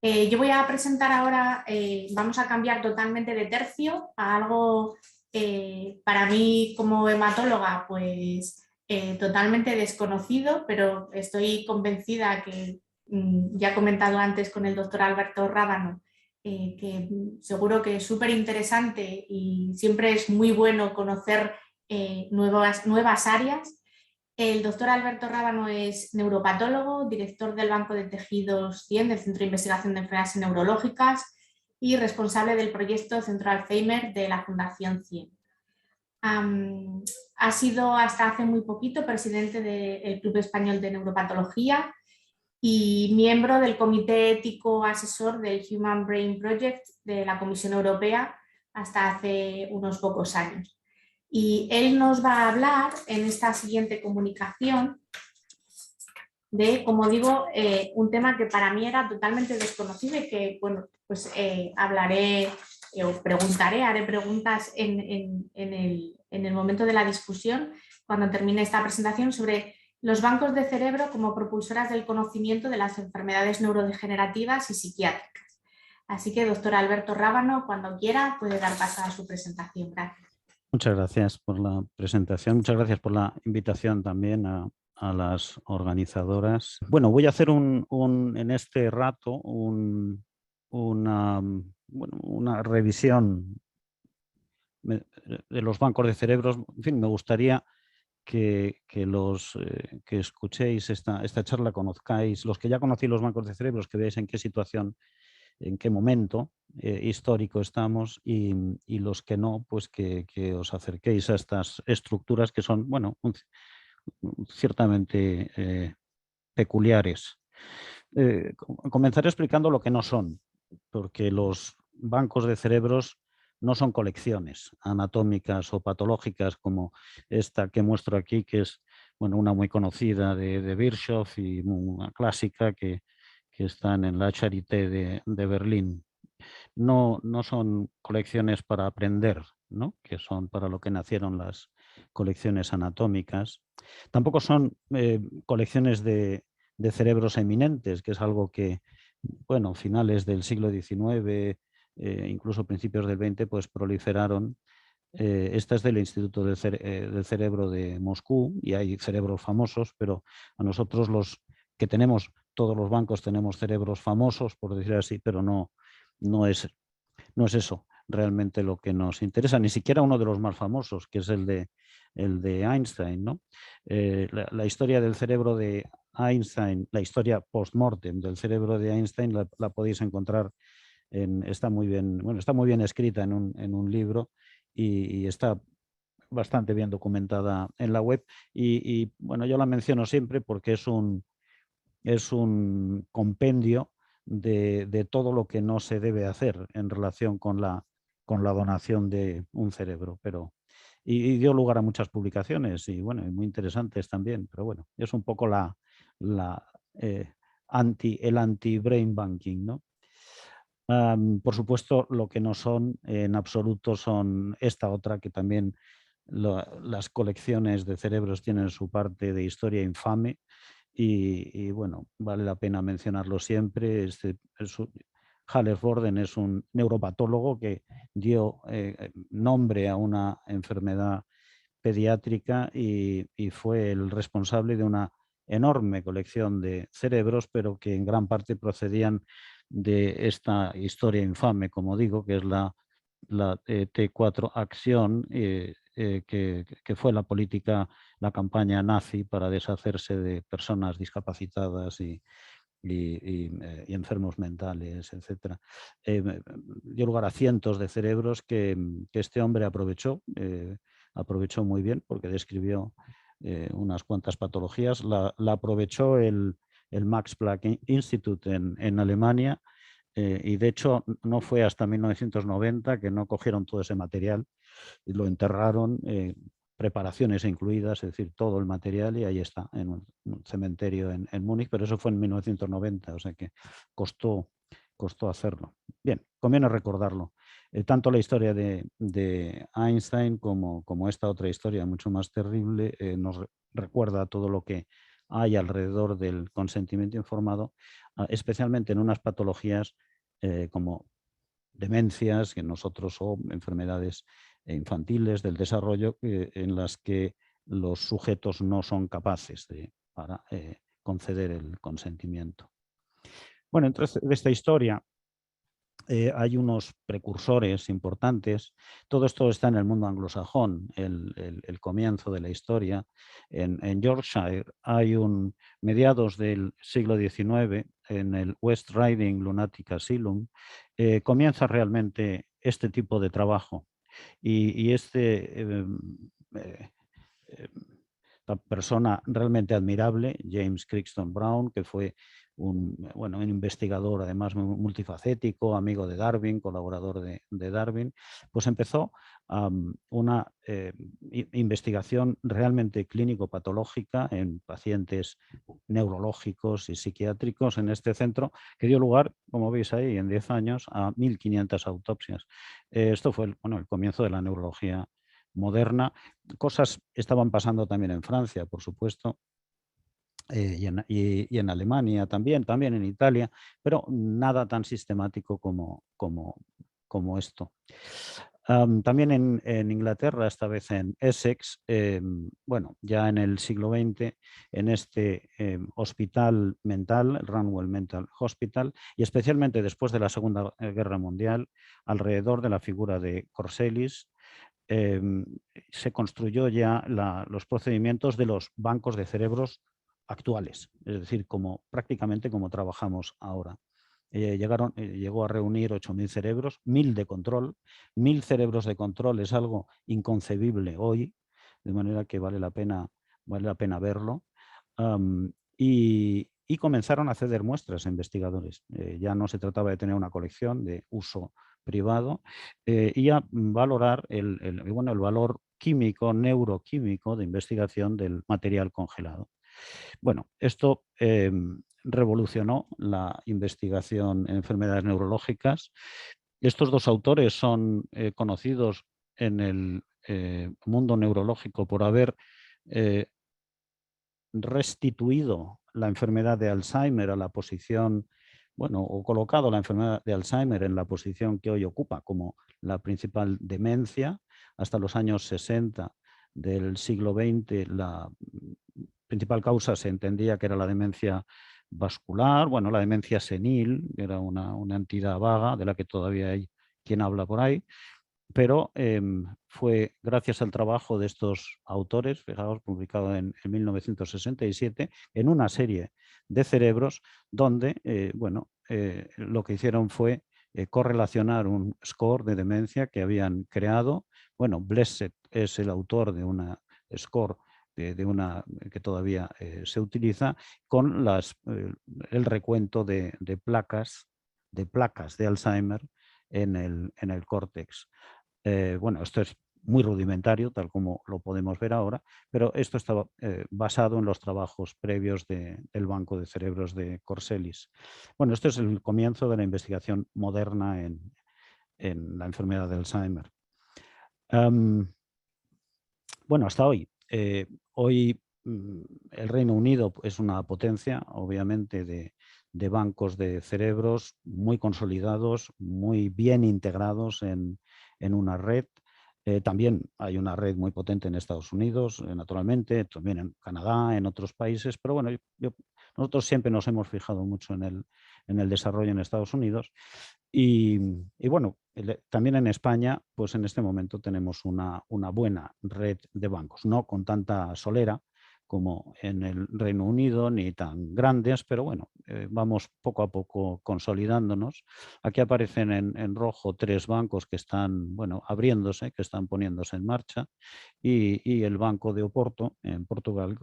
Yo voy a presentar ahora, vamos a cambiar totalmente de tercio a algo para mí como hematóloga pues totalmente desconocido, pero estoy convencida que ya he comentado antes con el doctor Alberto Rábano, que seguro que es súper interesante y siempre es muy bueno conocer nuevas áreas. El doctor Alberto Rábano es neuropatólogo, director del Banco de Tejidos 100 del Centro de Investigación de Enfermedades Neurológicas y responsable del proyecto Centro Alzheimer de la Fundación 100. Ha sido hasta hace muy poquito presidente del Club Español de Neuropatología y miembro del Comité Ético Asesor del Human Brain Project de la Comisión Europea hasta hace unos pocos años. Y él nos va a hablar en esta siguiente comunicación de, como digo, un tema que para mí era totalmente desconocido y que, bueno, pues hablaré o preguntaré, haré preguntas en el momento de la discusión, cuando termine esta presentación, sobre los bancos de cerebro como propulsoras del conocimiento de las enfermedades neurodegenerativas y psiquiátricas. Así que, doctor Alberto Rábano, cuando quiera, puede dar paso a su presentación. Gracias. Muchas gracias por la presentación, muchas gracias por la invitación también a las organizadoras. Bueno, voy a hacer en este rato una revisión de los bancos de cerebros. En fin, me gustaría que escuchéis esta charla, conozcáis, los que ya conocéis los bancos de cerebros, que veáis en qué situación, en qué momento histórico estamos y los que no, pues que os acerquéis a estas estructuras que son, bueno, ciertamente peculiares. Comenzaré explicando lo que no son, porque los bancos de cerebros no son colecciones anatómicas o patológicas como esta que muestro aquí, que es, bueno, una muy conocida de Virchow y una clásica que están en la Charité de Berlín. No son colecciones para aprender, ¿no?, que son para lo que nacieron las colecciones anatómicas. Tampoco son colecciones de cerebros eminentes, que es algo que, bueno, finales del siglo XIX, incluso principios del XX, pues proliferaron. Esta es del Instituto del Cerebro de Moscú y hay cerebros famosos, pero a nosotros los que tenemos, todos los bancos tenemos cerebros famosos, por decir así, pero no es eso realmente lo que nos interesa, ni siquiera uno de los más famosos, que es el de Einstein, ¿no? La historia del cerebro de Einstein, la historia post-mortem del cerebro de Einstein, la podéis encontrar, está muy bien escrita en un libro y está bastante bien documentada en la web. Y bueno, yo la menciono siempre porque es un compendio de todo lo que no se debe hacer en relación con la donación de un cerebro, y dio lugar a muchas publicaciones y bueno, muy interesantes también, pero bueno, es un poco el anti-brain banking, ¿no? Por supuesto, lo que no son en absoluto son esta otra, que también las colecciones de cerebros tienen su parte de historia infame y bueno, vale la pena mencionarlo siempre. Haller Borden es un neuropatólogo que dio nombre a una enfermedad pediátrica y fue el responsable de una enorme colección de cerebros, pero que en gran parte procedían de esta historia infame, como digo, que es la T4 Acción, que fue la política, la campaña nazi para deshacerse de personas discapacitadas y enfermos mentales, etc. Dio lugar a cientos de cerebros que este hombre aprovechó muy bien, porque describió unas cuantas patologías. La aprovechó el Max Planck Institute en Alemania, y de hecho no fue hasta 1990 que no cogieron todo ese material y lo enterraron, preparaciones incluidas, es decir, todo el material, y ahí está, en un cementerio en Múnich, pero eso fue en 1990, o sea que costó hacerlo. Bien, conviene recordarlo. Tanto la historia de Einstein como esta otra historia mucho más terrible nos recuerda todo lo que hay alrededor del consentimiento informado, especialmente en unas patologías como demencias, que nosotros, o enfermedades infantiles del desarrollo, en las que los sujetos no son capaces para conceder el consentimiento. Bueno, entonces de esta historia hay unos precursores importantes. Todo esto está en el mundo anglosajón, el comienzo de la historia. En Yorkshire hay mediados del siglo XIX, en el West Riding Lunatic Asylum, comienza realmente este tipo de trabajo. Y esta persona realmente admirable, James Crichton Browne, que fue un investigador además multifacético, amigo de Darwin, colaborador de Darwin, pues empezó una investigación realmente clínico-patológica en pacientes neurológicos y psiquiátricos en este centro, que dio lugar, como veis ahí, en 10 años a 1.500 autopsias. Esto fue el comienzo de la neurología moderna. Cosas estaban pasando también en Francia, por supuesto, y en Alemania también en Italia, pero nada tan sistemático como esto. También en Inglaterra, esta vez en Essex, ya en el siglo XX, en este hospital mental, el Ranwell Mental Hospital, y especialmente después de la Segunda Guerra Mundial, alrededor de la figura de Corsellis, se construyó ya los procedimientos de los bancos de cerebros actuales, es decir, prácticamente como trabajamos ahora. Llegó a reunir 8.000 cerebros, 1.000 de control. 1.000 cerebros de control es algo inconcebible hoy, de manera que vale la pena verlo. Y comenzaron a ceder muestras a investigadores. Ya no se trataba de tener una colección de uso privado, y a valorar el valor químico, neuroquímico de investigación del material congelado. Bueno, esto revolucionó la investigación en enfermedades neurológicas. Estos dos autores son conocidos en el mundo neurológico por haber restituido la enfermedad de Alzheimer a la posición, o colocado la enfermedad de Alzheimer en la posición que hoy ocupa como la principal demencia. Hasta los años 60 del siglo XX, la principal causa se entendía que era la demencia vascular, la demencia senil, que era una entidad vaga de la que todavía hay quien habla por ahí. pero fue gracias al trabajo de estos autores, fijaos, publicado en 1967, en una serie de cerebros donde lo que hicieron fue correlacionar un score de demencia que habían creado. Bueno, Blessed es el autor de una score de una que todavía se utiliza, con el recuento de placas de Alzheimer en el córtex. Bueno, esto es muy rudimentario, tal como lo podemos ver ahora, pero esto estaba basado en los trabajos previos del Banco de Cerebros de Corsellis. Bueno, esto es el comienzo de la investigación moderna en la enfermedad de Alzheimer. Bueno, hasta hoy. Hoy el Reino Unido es una potencia, obviamente, de bancos de cerebros muy consolidados, muy bien integrados en una red. También hay una red muy potente en Estados Unidos, naturalmente, también en Canadá, en otros países, pero bueno, nosotros siempre nos hemos fijado mucho en el desarrollo en Estados Unidos. Y bueno, también en España, pues en este momento tenemos una buena red de bancos, no con tanta solera como en el Reino Unido, ni tan grandes, pero bueno, vamos poco a poco consolidándonos. Aquí aparecen en rojo 3 bancos que están, bueno, abriéndose, que están poniéndose en marcha, y el Banco de Oporto, en Portugal,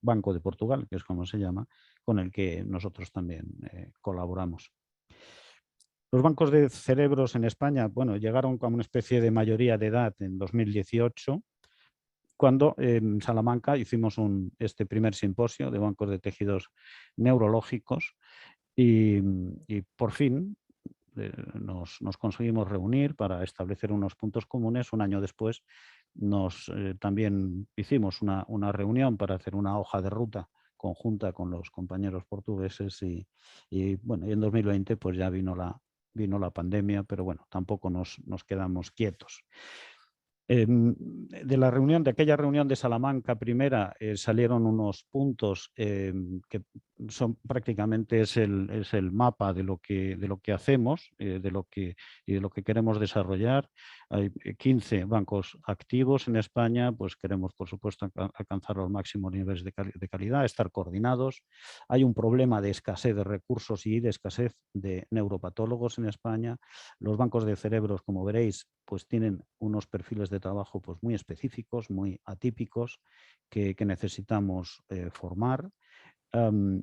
Banco de Portugal, que es como se llama, con el que nosotros también colaboramos. Los bancos de cerebros en España, bueno, llegaron como una especie de mayoría de edad en 2018, cuando en Salamanca hicimos este primer simposio de bancos de tejidos neurológicos y por fin nos conseguimos reunir para establecer unos puntos comunes. Un año después también hicimos una reunión para hacer una hoja de ruta conjunta con los compañeros portugueses y bueno, y en 2020 pues ya vino la pandemia, pero bueno, tampoco nos quedamos quietos. De aquella reunión de Salamanca primera salieron unos puntos que son prácticamente es el mapa de lo que hacemos, y de lo que queremos desarrollar. Hay 15 bancos activos en España, pues queremos por supuesto alcanzar los máximos niveles de calidad, estar coordinados. Hay un problema de escasez de recursos y de escasez de neuropatólogos en España. Los bancos de cerebros, como veréis, pues tienen unos perfiles de trabajo pues muy específicos, muy atípicos, que necesitamos formar.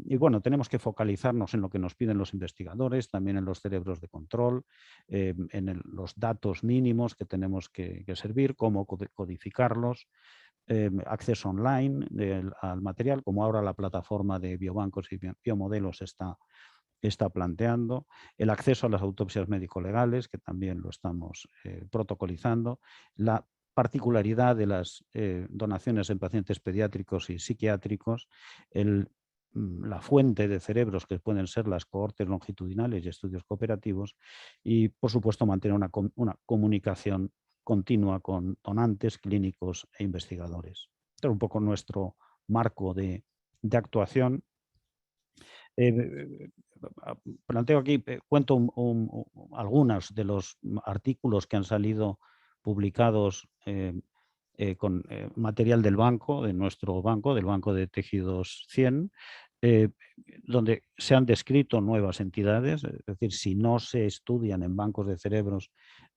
Y bueno, tenemos que focalizarnos en lo que nos piden los investigadores, también en los cerebros de control, en los datos mínimos que tenemos que servir, cómo codificarlos, acceso online al material, como ahora la plataforma de biobancos y biomodelos está planteando, el acceso a las autopsias médico-legales, que también lo estamos protocolizando, la particularidad de las donaciones en pacientes pediátricos y psiquiátricos, la fuente de cerebros que pueden ser las cohortes longitudinales y estudios cooperativos y, por supuesto, mantener una comunicación continua con donantes, clínicos e investigadores. Este es un poco nuestro marco de actuación. Planteo aquí, cuento algunos de los artículos que han salido publicados con material del banco, de nuestro banco, del Banco de Tejidos 100, donde se han descrito nuevas entidades, es decir, si no se estudian en bancos de cerebros,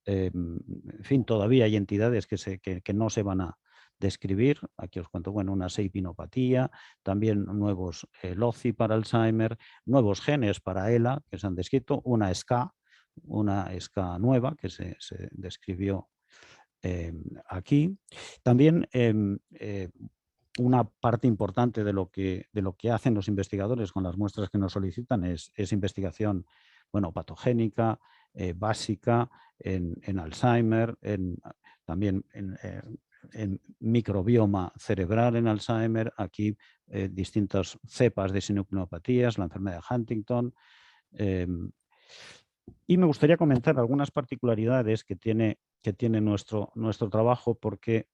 en fin, todavía hay entidades que no se van a describir. Aquí os cuento, bueno, una seipinopatía, también nuevos LOCI para Alzheimer, nuevos genes para ELA que se han descrito, una SCA nueva que se describió aquí. También una parte importante de lo que hacen los investigadores con las muestras que nos solicitan es investigación, bueno, patogénica, básica, en Alzheimer, también en microbioma cerebral en Alzheimer, aquí distintas cepas de sinucleopatías, la enfermedad de Huntington. Y me gustaría comentar algunas particularidades que tiene nuestro trabajo, porque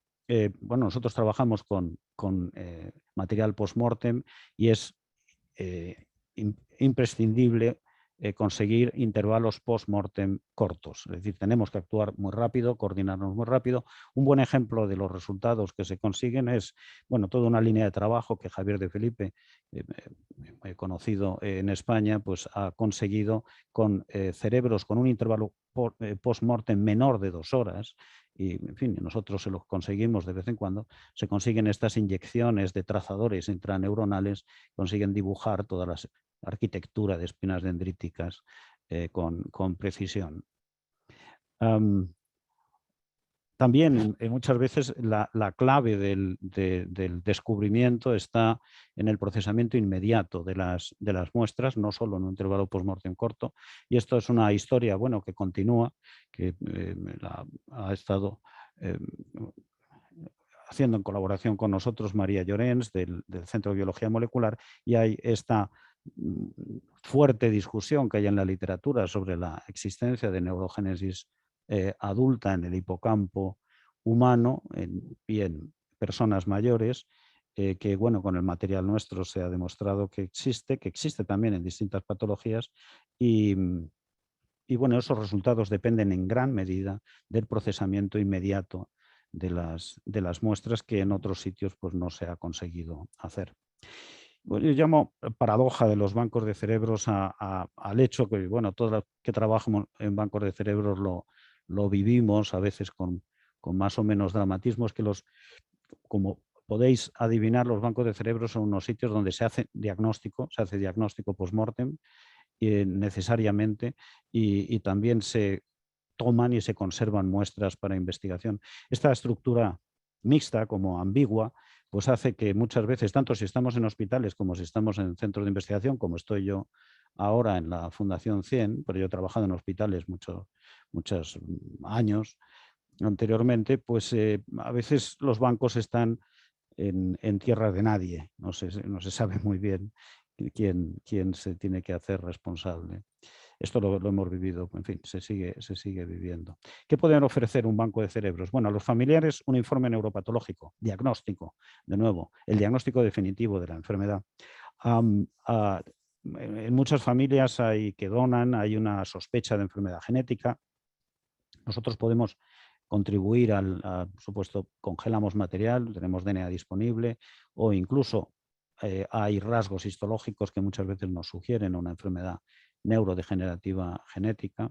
bueno, nosotros trabajamos con material post-mortem y es imprescindible conseguir intervalos post-mortem cortos. Es decir, tenemos que actuar muy rápido, coordinarnos muy rápido. Un buen ejemplo de los resultados que se consiguen es, bueno, toda una línea de trabajo que Javier de Felipe, conocido en España, pues ha conseguido con cerebros con un intervalo post-mortem menor de 2 horas. Y, en fin, nosotros se lo conseguimos de vez en cuando. Se consiguen estas inyecciones de trazadores intraneuronales, consiguen dibujar todas las arquitectura de espinas dendríticas con precisión. También muchas veces la clave del descubrimiento está en el procesamiento inmediato de las muestras, no solo en un intervalo post-mortem corto. Y esto es una historia, bueno, que continúa, que ha estado haciendo en colaboración con nosotros María Llorens del Centro de Biología Molecular, y hay esta fuerte discusión que hay en la literatura sobre la existencia de neurogénesis adulta en el hipocampo humano y en personas mayores, que bueno, con el material nuestro se ha demostrado que existe también en distintas patologías, y bueno, esos resultados dependen en gran medida del procesamiento inmediato de las muestras, que en otros sitios pues no se ha conseguido hacer. Bueno, yo llamo paradoja de los bancos de cerebros al hecho que, bueno, todos los que trabajamos en bancos de cerebros lo vivimos a veces con más o menos dramatismo. Es que como podéis adivinar, los bancos de cerebros son unos sitios donde se hace diagnóstico post-mortem necesariamente, y también se toman y se conservan muestras para investigación. Esta estructura mixta, como ambigua, pues hace que muchas veces, tanto si estamos en hospitales como si estamos en centros de investigación, como estoy yo ahora en la Fundación 100, pero yo he trabajado en hospitales muchos años anteriormente, pues a veces los bancos están en tierra de nadie, no se sabe muy bien quién se tiene que hacer responsable. Esto lo hemos vivido, en fin, se sigue viviendo. ¿Qué pueden ofrecer un banco de cerebros? Bueno, a los familiares un informe neuropatológico, diagnóstico, de nuevo, el diagnóstico definitivo de la enfermedad. En muchas familias que donan, hay una sospecha de enfermedad genética. Nosotros podemos contribuir por supuesto, congelamos material, tenemos DNA disponible, o incluso hay rasgos histológicos que muchas veces nos sugieren una enfermedad neurodegenerativa genética.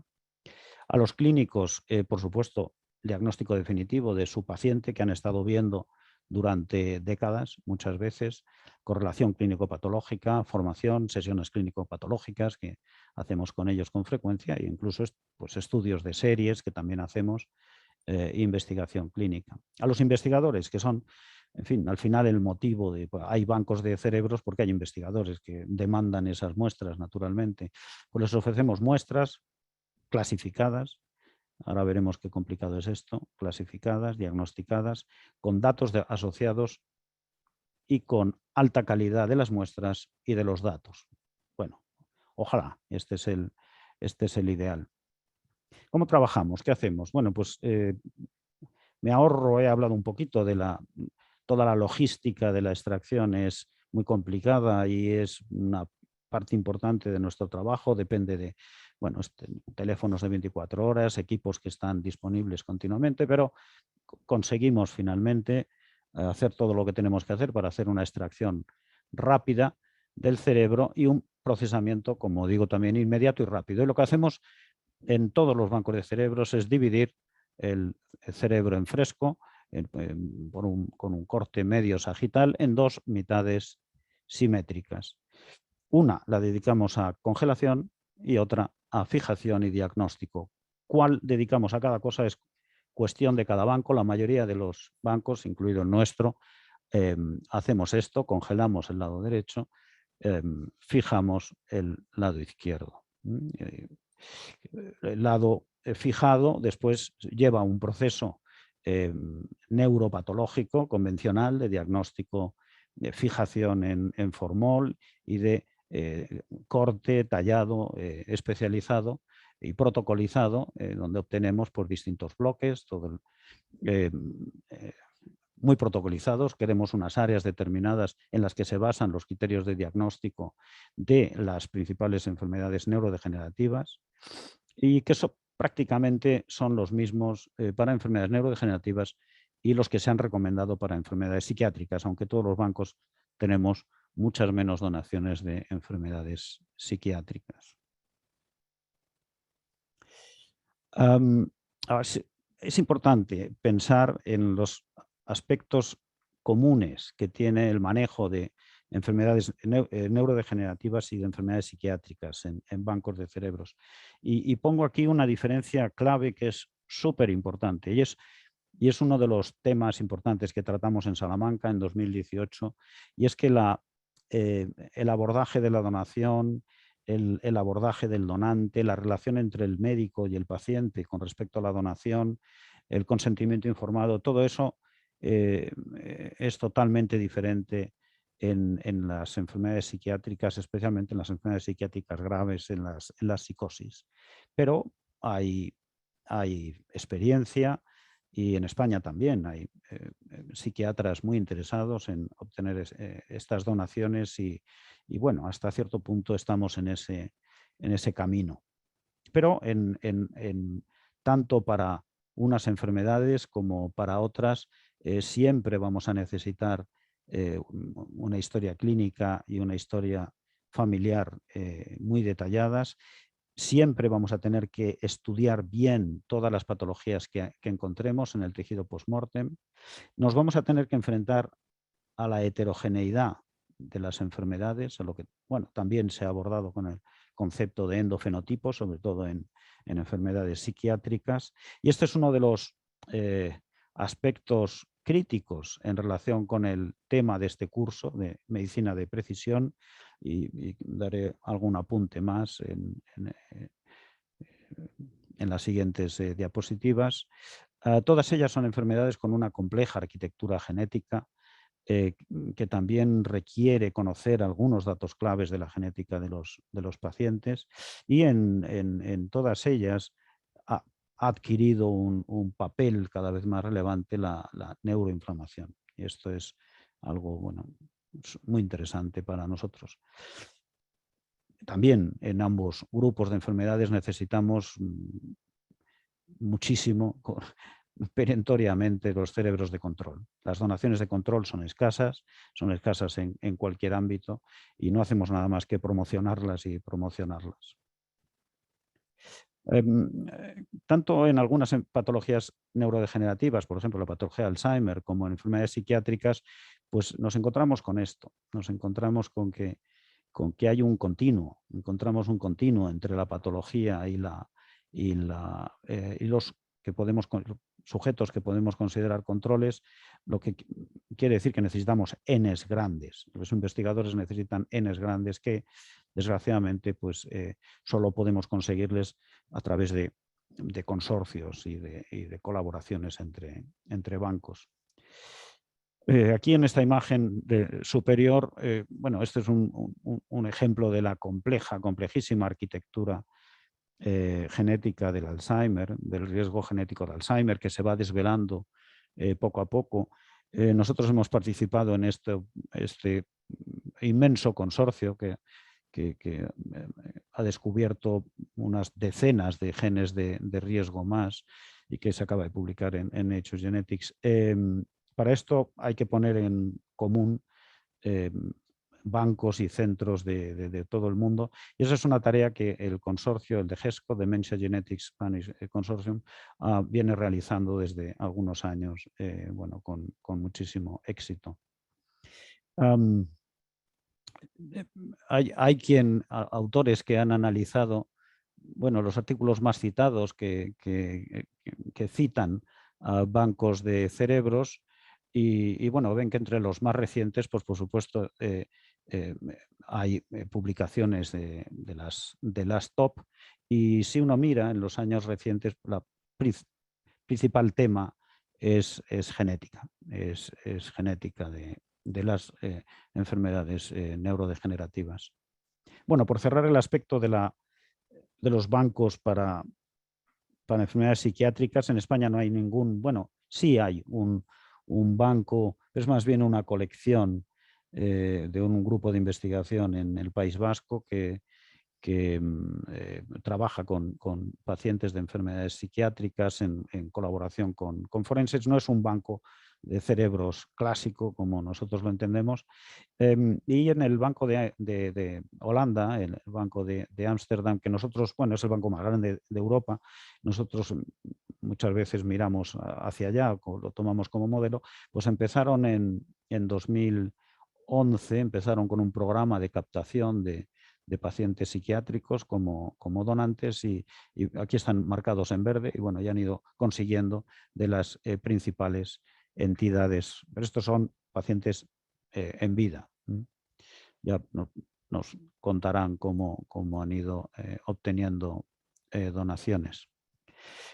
A los clínicos, por supuesto, diagnóstico definitivo de su paciente que han estado viendo durante décadas, muchas veces, correlación clínico-patológica, formación, sesiones clínico-patológicas que hacemos con ellos con frecuencia, e incluso pues, estudios de series que también hacemos, investigación clínica. A los investigadores, que son, en fin, al final el motivo pues, hay bancos de cerebros porque hay investigadores que demandan esas muestras naturalmente, pues les ofrecemos muestras clasificadas, ahora veremos qué complicado es esto, clasificadas, diagnosticadas, con datos asociados y con alta calidad de las muestras y de los datos. Bueno, ojalá, este es el ideal. ¿Cómo trabajamos? ¿Qué hacemos? Bueno, pues me ahorro, he hablado un poquito de toda la logística de la extracción es muy complicada y es una parte importante de nuestro trabajo, depende de, bueno, teléfonos de 24 horas, equipos que están disponibles continuamente, pero conseguimos finalmente hacer todo lo que tenemos que hacer para hacer una extracción rápida del cerebro y un procesamiento, como digo, también inmediato y rápido. Y lo que hacemos en todos los bancos de cerebros es dividir el cerebro en fresco con un corte medio sagital en 2 mitades simétricas. Una la dedicamos a congelación y otra a fijación y diagnóstico. ¿Cuál dedicamos a cada cosa? Es cuestión de cada banco. La mayoría de los bancos, incluido el nuestro, hacemos esto, congelamos el lado derecho, fijamos el lado izquierdo. El lado fijado después lleva un proceso neuropatológico convencional de diagnóstico, de fijación en formol y de corte tallado especializado y protocolizado, donde obtenemos por distintos bloques todo muy protocolizados, queremos unas áreas determinadas en las que se basan los criterios de diagnóstico de las principales enfermedades neurodegenerativas y que prácticamente son los mismos para enfermedades neurodegenerativas y los que se han recomendado para enfermedades psiquiátricas, aunque todos los bancos tenemos muchas menos donaciones de enfermedades psiquiátricas. Es importante pensar en los aspectos comunes que tiene el manejo de enfermedades neurodegenerativas y de enfermedades psiquiátricas en bancos de cerebros. Y pongo aquí una diferencia clave que es súper importante y es uno de los temas importantes que tratamos en Salamanca en 2018, y es que el abordaje de la donación, el abordaje del donante, la relación entre el médico y el paciente con respecto a la donación, el consentimiento informado, todo eso es totalmente diferente en las enfermedades psiquiátricas, especialmente en las enfermedades psiquiátricas graves, en las psicosis. Pero hay experiencia, y en España también hay psiquiatras muy interesados en obtener estas donaciones y bueno, hasta cierto punto estamos en ese camino. Pero tanto para unas enfermedades como para otras, siempre vamos a necesitar una historia clínica y una historia familiar muy detalladas. Siempre vamos a tener que estudiar bien todas las patologías que encontremos en el tejido post-mortem. Nos vamos a tener que enfrentar a la heterogeneidad de las enfermedades, a lo que también se ha abordado con el concepto de endofenotipo, sobre todo en enfermedades psiquiátricas. Y este es uno de los aspectos críticos en relación con el tema de este curso de medicina de precisión, y daré algún apunte más en las siguientes diapositivas. Todas ellas son enfermedades con una compleja arquitectura genética que también requiere conocer algunos datos claves de la genética de los pacientes, y en todas ellas ha adquirido un papel cada vez más relevante la neuroinflamación. Y esto es algo muy interesante para nosotros. También en ambos grupos de enfermedades necesitamos muchísimo, perentoriamente, los cerebros de control. Las donaciones de control son escasas en cualquier ámbito, y no hacemos nada más que promocionarlas y promocionarlas. Tanto en algunas patologías neurodegenerativas, por ejemplo la patología de Alzheimer, como en enfermedades psiquiátricas, pues nos encontramos con esto, nos encontramos con que hay un continuo, encontramos un continuo entre la patología y los sujetos que podemos considerar controles, lo que quiere decir que necesitamos Ns grandes. Los investigadores necesitan Ns grandes que, desgraciadamente, pues solo podemos conseguirles a través de consorcios y de colaboraciones entre bancos. Aquí en esta imagen superior, este es un ejemplo de la complejísima arquitectura genética del Alzheimer, del riesgo genético de Alzheimer, que se va desvelando poco a poco. Nosotros hemos participado en este inmenso consorcio que ha descubierto unas decenas de genes de riesgo más, y que se acaba de publicar en Nature Genetics. Para esto hay que poner en común bancos y centros de todo el mundo, y esa es una tarea que el consorcio, el de GESCO, Dementia Genetics Spanish Consortium, viene realizando desde algunos años, con muchísimo éxito. Hay autores que han analizado los artículos más citados que citan bancos de cerebros, y ven que entre los más recientes, pues por supuesto, hay publicaciones de las top, y si uno mira en los años recientes, la principal tema es genética, es genética de las enfermedades neurodegenerativas. Por cerrar el aspecto de los bancos para enfermedades psiquiátricas, en España no hay ningún, sí hay un un banco, es más bien una colección de un grupo de investigación en el País Vasco que trabaja con pacientes de enfermedades psiquiátricas en colaboración con forenses. No es un banco de cerebros clásico como nosotros lo entendemos. Y en el Banco de Holanda, el Banco de Ámsterdam, que nosotros, bueno, es el banco más grande de Europa, nosotros muchas veces miramos hacia allá, lo tomamos como modelo, pues empezaron en 2011, empezaron con un programa de captación de pacientes psiquiátricos como donantes y aquí están marcados en verde y bueno, ya han ido consiguiendo de las principales entidades, pero estos son pacientes en vida. Ya nos contarán cómo han ido obteniendo donaciones.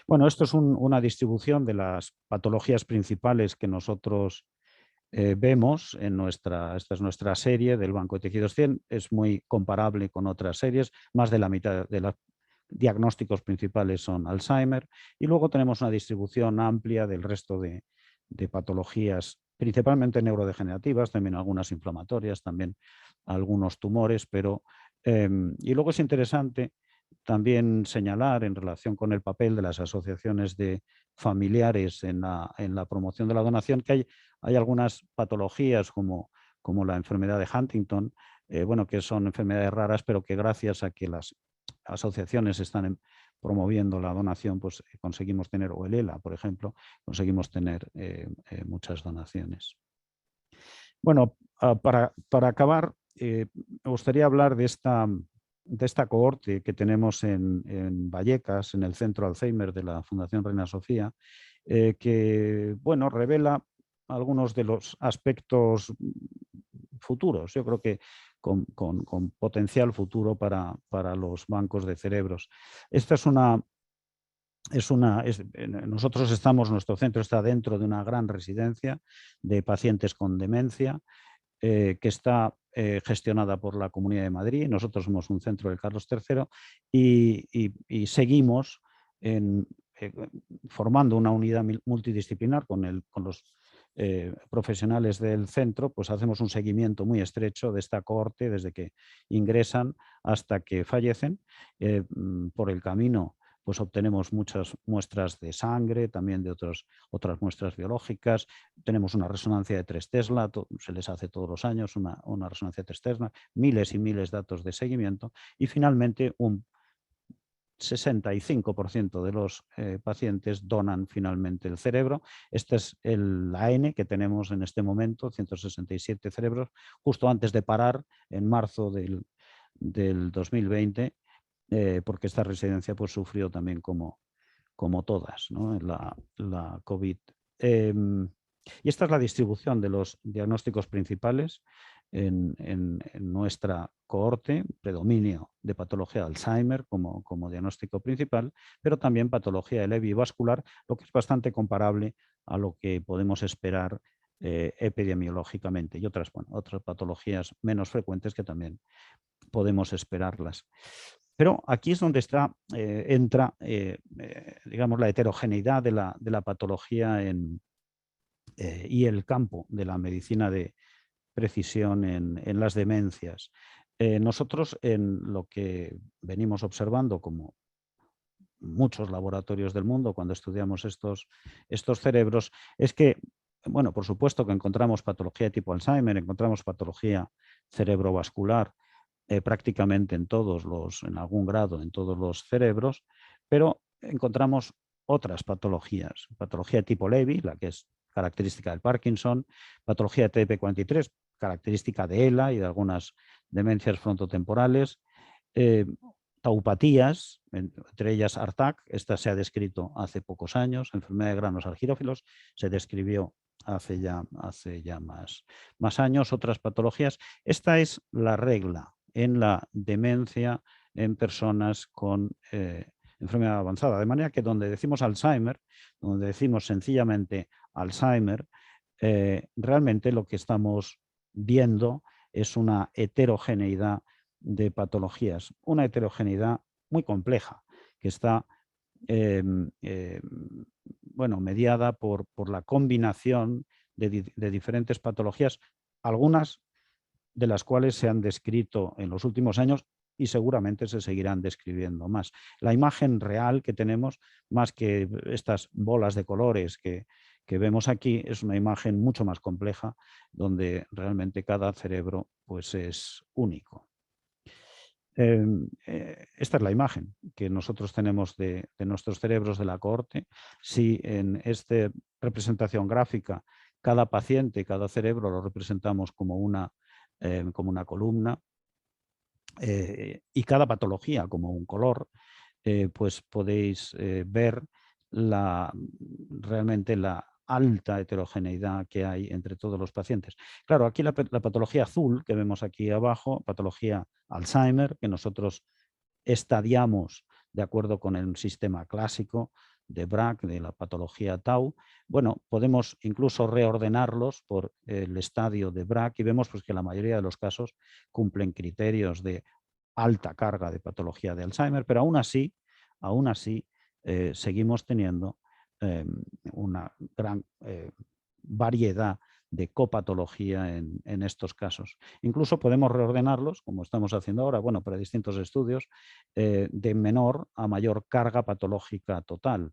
Bueno, esto es una distribución de las patologías principales que nosotros vemos en esta es nuestra serie del Banco de Tejidos 100, es muy comparable con otras series, más de la mitad de los diagnósticos principales son Alzheimer y luego tenemos una distribución amplia del resto de patologías, principalmente neurodegenerativas, también algunas inflamatorias, también algunos tumores, pero y luego es interesante también señalar en relación con el papel de las asociaciones de familiares en la promoción de la donación que hay algunas patologías como la enfermedad de Huntington, bueno, que son enfermedades raras, pero que gracias a que las asociaciones están promoviendo la donación, pues conseguimos tener, o el ELA, por ejemplo, conseguimos tener muchas donaciones. Bueno, para acabar, me gustaría hablar de esta cohorte que tenemos en Vallecas, en el Centro Alzheimer de la Fundación Reina Sofía, que bueno, revela algunos de los aspectos futuros, yo creo que con potencial futuro para los bancos de cerebros. Esta nosotros nuestro centro está dentro de una gran residencia de pacientes con demencia que está gestionada por la Comunidad de Madrid. Nosotros somos un centro del Carlos III y seguimos formando una unidad multidisciplinar con los profesionales del centro, pues hacemos un seguimiento muy estrecho de esta cohorte desde que ingresan hasta que fallecen. Por el camino pues obtenemos muchas muestras de sangre, también de otras muestras biológicas. Tenemos una resonancia de 3 Tesla, se les hace todos los años una resonancia de 3 Tesla, miles y miles de datos de seguimiento y finalmente un 65% de los pacientes donan finalmente el cerebro. Este es la N que tenemos en este momento, 167 cerebros, justo antes de parar en marzo del 2020, porque esta residencia pues, sufrió también como todas, ¿no? la COVID. Y esta es la distribución de los diagnósticos principales en nuestra cohorte, predominio de patología de Alzheimer como diagnóstico principal, pero también patología de Lewy vascular, lo que es bastante comparable a lo que podemos esperar epidemiológicamente y otras patologías menos frecuentes que también podemos esperarlas. Pero aquí es donde entra digamos, la heterogeneidad de la patología y el campo de la medicina de precisión en las demencias. Nosotros en lo que venimos observando como muchos laboratorios del mundo cuando estudiamos estos cerebros es que, bueno, por supuesto que encontramos patología de tipo Alzheimer, encontramos patología cerebrovascular, prácticamente en algún grado en todos los cerebros, pero encontramos otras patologías. Patología de tipo Lewy, la que es característica del Parkinson, patología de TP43, característica de ELA y de algunas demencias frontotemporales, taupatías, entre ellas ARTAC, esta se ha descrito hace pocos años, enfermedad de granos argirófilos, se describió hace ya más años, otras patologías. Esta es la regla en la demencia en personas con enfermedad avanzada. De manera que donde decimos Alzheimer, donde decimos sencillamente Alzheimer, realmente lo que estamos viendo es una heterogeneidad de patologías, una heterogeneidad muy compleja que está mediada por la combinación de diferentes patologías, algunas de las cuales se han descrito en los últimos años y seguramente se seguirán describiendo más. La imagen real que tenemos, más que estas bolas de colores que vemos aquí, es una imagen mucho más compleja, donde realmente cada cerebro pues, es único. Esta es la imagen que nosotros tenemos de nuestros cerebros de la cohorte. Si en esta representación gráfica cada paciente, cada cerebro lo representamos como una columna, y cada patología como un color, pues podéis ver realmente la alta heterogeneidad que hay entre todos los pacientes. Claro, aquí la patología azul que vemos aquí abajo, patología Alzheimer, que nosotros estadiamos de acuerdo con el sistema clásico de Braak, de la patología Tau. Bueno, podemos incluso reordenarlos por el estadio de Braak y vemos pues, que la mayoría de los casos cumplen criterios de alta carga de patología de Alzheimer, pero aún así seguimos teniendo una gran variedad de copatología en estos casos. Incluso podemos reordenarlos, como estamos haciendo ahora, bueno, para distintos estudios, de menor a mayor carga patológica total.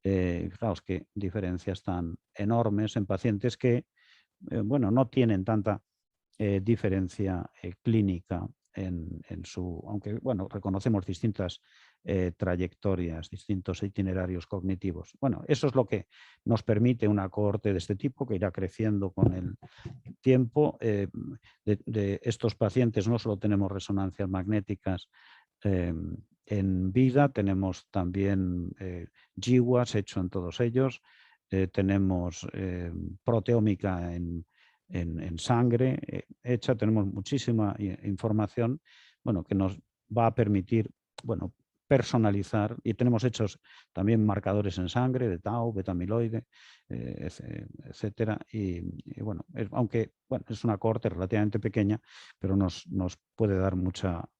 Fijaos qué diferencias tan enormes en pacientes que, bueno, no tienen tanta diferencia clínica en su, aunque bueno, reconocemos distintas trayectorias, distintos itinerarios cognitivos. Bueno, eso es lo que nos permite una cohorte de este tipo, que irá creciendo con el tiempo. De estos pacientes no solo tenemos resonancias magnéticas en vida, tenemos también GWAS hecho en todos ellos, tenemos proteómica en sangre hecha, tenemos muchísima información, bueno, que nos va a permitir, bueno, personalizar, y tenemos hechos también marcadores en sangre de tau, beta-amiloide, etcétera, y bueno, aunque bueno, es una cohorte relativamente pequeña, pero nos puede dar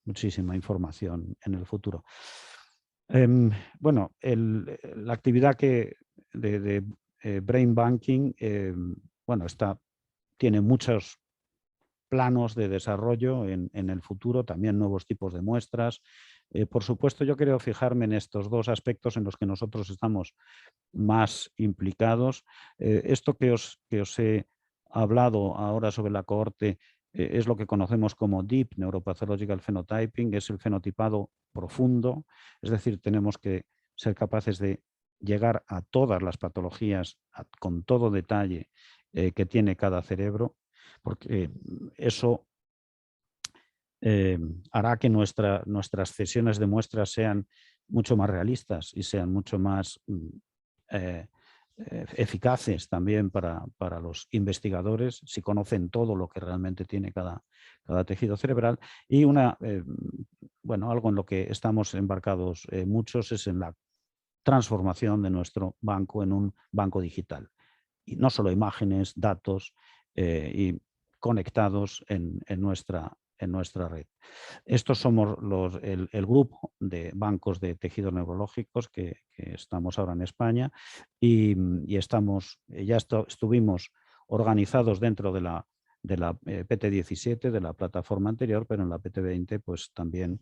muchísima información en el futuro. Bueno, la actividad de Brain Banking, bueno, tiene muchos planos de desarrollo en el futuro, también nuevos tipos de muestras. Por supuesto, yo quiero fijarme en estos dos aspectos en los que nosotros estamos más implicados. Esto que os he hablado ahora sobre la cohorte es lo que conocemos como Deep Neuropathological Phenotyping, es el fenotipado profundo, es decir, tenemos que ser capaces de llegar a todas las patologías con todo detalle que tiene cada cerebro, porque eso hará que nuestras sesiones de muestras sean mucho más realistas y sean mucho más eficaces también para los investigadores, si conocen todo lo que realmente tiene cada tejido cerebral. Y bueno, algo en lo que estamos embarcados muchos es en la transformación de nuestro banco en un banco digital. Y no solo imágenes, datos y conectados en nuestra red. Estos somos el grupo de bancos de tejidos neurológicos que estamos ahora en España y ya estuvimos organizados dentro de la PT17, de la plataforma anterior, pero en la PT20 pues también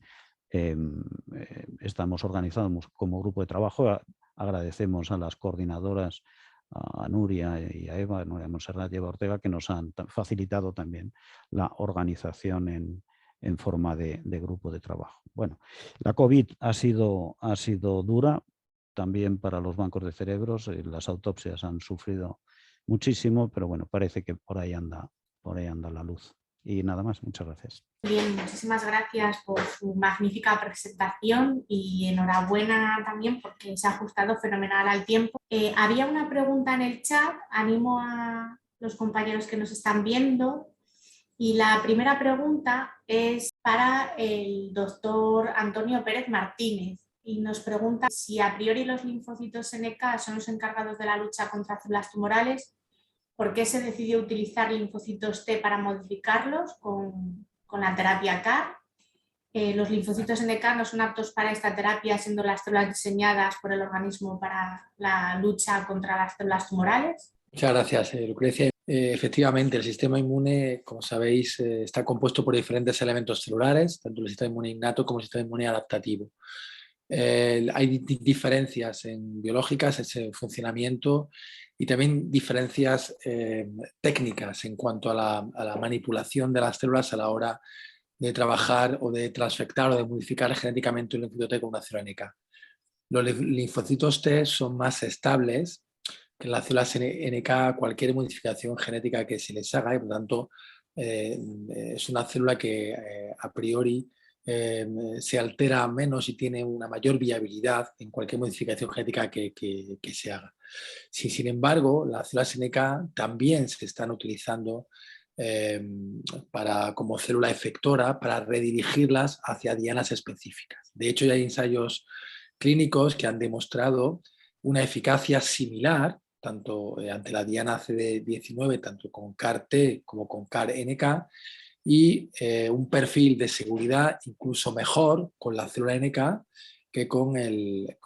estamos organizados como grupo de trabajo. Agradecemos a las coordinadoras, a Nuria y a Eva, Nuria Montserrat y Eva Ortega, que nos han facilitado también la organización en forma de grupo de trabajo. Bueno, la COVID ha sido dura también para los bancos de cerebros, las autopsias han sufrido muchísimo, pero bueno, parece que por ahí anda la luz. Y nada más, muchas gracias. Bien, muchísimas gracias por su magnífica presentación y enhorabuena también porque se ha ajustado fenomenal al tiempo. Había una pregunta en el chat, animo a los compañeros que nos están viendo, y la primera pregunta es para el doctor Antonio Pérez Martínez y nos pregunta si a priori los linfocitos NK son los encargados de la lucha contra células tumorales. ¿Por qué se decidió utilizar linfocitos T para modificarlos con la terapia CAR? Los linfocitos NK no son aptos para esta terapia, siendo las células diseñadas por el organismo para la lucha contra las células tumorales. Muchas gracias, Lucrecia. Efectivamente, el sistema inmune, como sabéis, está compuesto por diferentes elementos celulares, tanto el sistema inmune innato como el sistema inmune adaptativo. Hay diferencias biológicas en ese funcionamiento y también diferencias técnicas en cuanto a la manipulación de las células a la hora de trabajar o de transfectar o de modificar genéticamente un linfocito T con una célula NK. Los linfocitos T son más estables que las células NK, cualquier modificación genética que se les haga, y por lo tanto es una célula que a priori se altera menos y tiene una mayor viabilidad en cualquier modificación genética que se haga. Sin embargo, las células NK también se están utilizando como célula efectora para redirigirlas hacia dianas específicas. De hecho, ya hay ensayos clínicos que han demostrado una eficacia similar tanto ante la diana CD19, tanto con CAR-T como con CAR-NK, y un perfil de seguridad incluso mejor con la célula NK que con el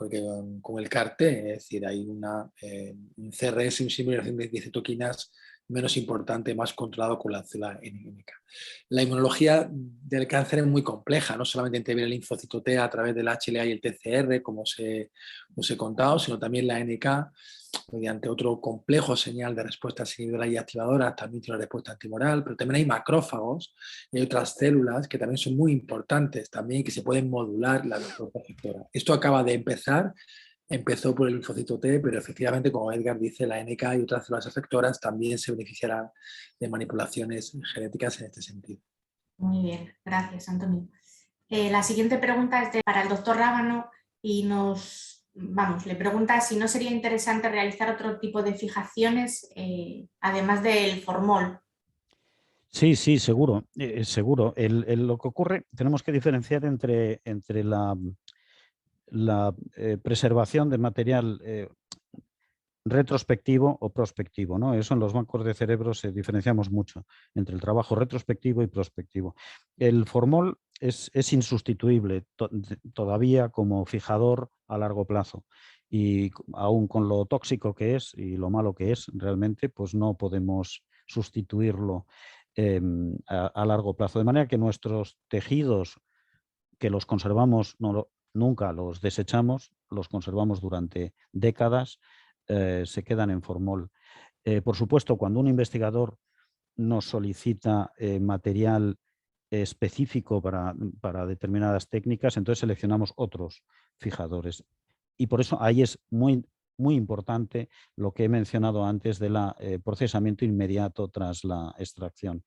CAR-T, es decir, hay un CRS, una simulación de citoquinas menos importante, más controlado con la célula NK. La inmunología del cáncer es muy compleja, no solamente interviene el linfocito T a través del HLA y el TCR, como os he contado, sino también la NK, mediante otro complejo señal de respuestas inhibidoras y activadoras, también tiene una respuesta antimoral, pero también hay macrófagos y hay otras células que también son muy importantes, también que se pueden modular la respuesta efectora. Esto acaba de empezar. Empezó por el linfocito T, pero efectivamente, como Edgar dice, la NK y otras células efectoras también se beneficiarán de manipulaciones genéticas en este sentido. Muy bien, gracias, Antonio. La siguiente pregunta es para el doctor Rábano y le pregunta si no sería interesante realizar otro tipo de fijaciones además del formol. Sí, seguro, seguro. Lo que ocurre, tenemos que diferenciar entre la preservación de material retrospectivo o prospectivo, ¿no? Eso en los bancos de cerebros diferenciamos mucho entre el trabajo retrospectivo y prospectivo. El formol es insustituible todavía como fijador a largo plazo, y aún con lo tóxico que es y lo malo que es realmente, pues no podemos sustituirlo a largo plazo. De manera que nuestros tejidos, que los conservamos, nunca los desechamos, los conservamos durante décadas, se quedan en formol. Por supuesto, cuando un investigador nos solicita material específico para determinadas técnicas, entonces seleccionamos otros fijadores. Y por eso ahí es muy, muy importante lo que he mencionado antes del procesamiento inmediato tras la extracción.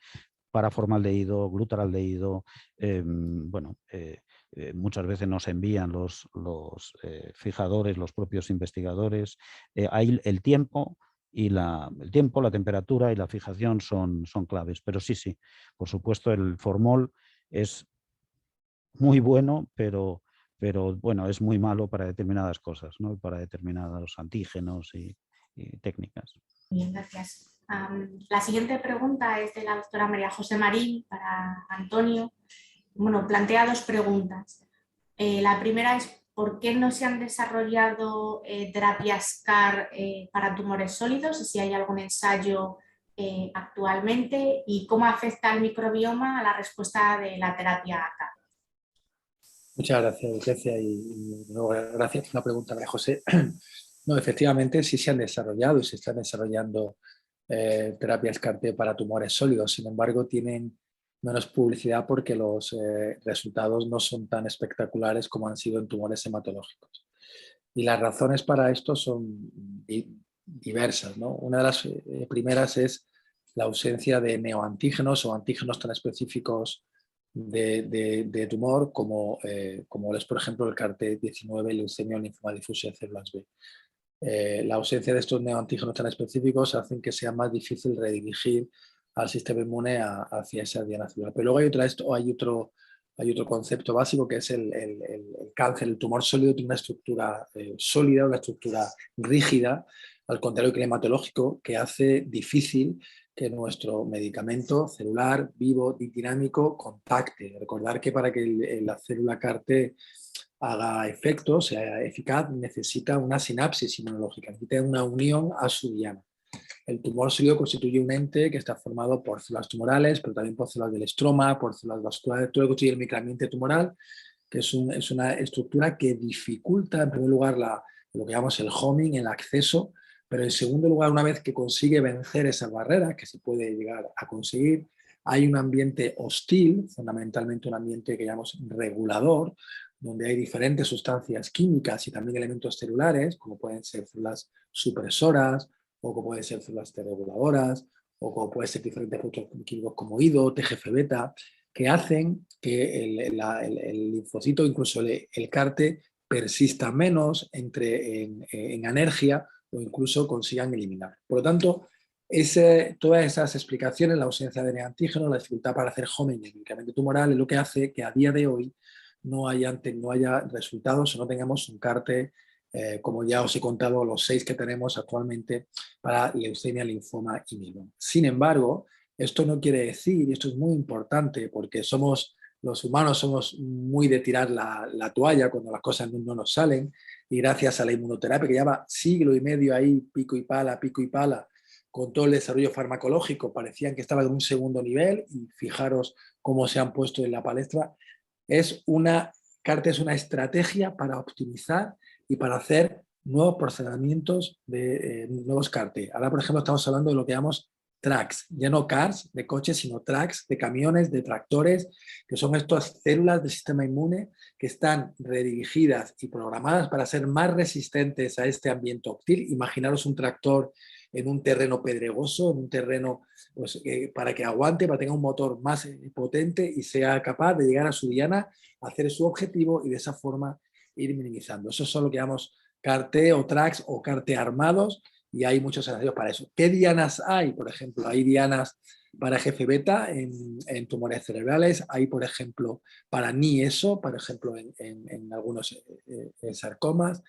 Paraformaldehído, glutaraldehído, muchas veces nos envían los fijadores, los propios investigadores. Ahí el tiempo, la temperatura y la fijación son claves. Pero sí, por supuesto el formol es muy bueno, pero bueno, es muy malo para determinadas cosas, ¿no? Para determinados antígenos y técnicas. Bien, gracias. La siguiente pregunta es de la doctora María José Marín para Antonio. Bueno, plantea dos preguntas. La primera es ¿por qué no se han desarrollado terapias CAR para tumores sólidos? Si hay algún ensayo actualmente, y cómo afecta el microbioma a la respuesta de la terapia CAR. Muchas gracias, Lucrecia, y gracias por la pregunta, María José. No, efectivamente sí se han desarrollado y se están desarrollando terapias CAR-T para tumores sólidos. Sin embargo, tienen menos publicidad porque los resultados no son tan espectaculares como han sido en tumores hematológicos. Y las razones para esto son diversas, ¿no? Una de las primeras es la ausencia de neoantígenos o antígenos tan específicos de tumor como es, por ejemplo, el CAR-T19, leucemia o linfoma difuso de células B. La ausencia de estos neoantígenos tan específicos hacen que sea más difícil redirigir al sistema inmune hacia esa diana celular. Pero luego hay otro concepto básico, que es el cáncer. El tumor sólido tiene una estructura sólida, una estructura rígida, al contrario que el hematológico, que hace difícil que nuestro medicamento celular vivo y dinámico contacte. Recordar que para que la célula CAR-T haga efecto, sea eficaz, necesita una sinapsis inmunológica, necesita una unión a su diana. El tumor sólido constituye un ente que está formado por células tumorales, pero también por células del estroma, por células vasculares, todo lo que constituye el microambiente tumoral, que es una estructura que dificulta, en primer lugar, lo que llamamos el homing, el acceso, pero en segundo lugar, una vez que consigue vencer esa barrera, que se puede llegar a conseguir, hay un ambiente hostil, fundamentalmente un ambiente que llamamos regulador, donde hay diferentes sustancias químicas y también elementos celulares, como pueden ser células supresoras, o como pueden ser células T-reguladoras, o como pueden ser diferentes productos químicos como IDO, TGF-beta, que hacen que el linfocito, incluso el CAR-T, persista menos, entre en anergia o incluso consigan eliminar. Por lo tanto, todas esas explicaciones, la ausencia de neoantígenos, la dificultad para hacer homing en el microambiente tumoral, es lo que hace que a día de hoy no haya resultados o no tengamos un CAR-T, como ya os he contado, los 6 que tenemos actualmente para leucemia, linfoma y mieloma. Sin embargo, esto no quiere decir, y esto es muy importante, porque los humanos somos muy de tirar la toalla cuando las cosas no nos salen, y gracias a la inmunoterapia, que lleva siglo y medio ahí, pico y pala, con todo el desarrollo farmacológico, parecían que estaban en un segundo nivel, y fijaros cómo se han puesto en la palestra. CAR-T es una estrategia para optimizar y para hacer nuevos procedimientos de nuevos CAR-T. Ahora, por ejemplo, estamos hablando de lo que llamamos tracks, ya no cars de coches, sino tracks de camiones, de tractores, que son estas células del sistema inmune que están redirigidas y programadas para ser más resistentes a este ambiente hostil. Imaginaros un tractor en un terreno pedregoso, en un terreno pues, para que aguante, para que tenga un motor más potente y sea capaz de llegar a su diana, hacer su objetivo y de esa forma ir minimizando. Eso es lo que llamamos CAR-T o tracks o CAR-T armados, y hay muchos escenarios para eso. ¿Qué dianas hay? Por ejemplo, hay dianas para GF-beta en tumores cerebrales, hay, por ejemplo, para NIESO, por ejemplo, en algunos sarcomas.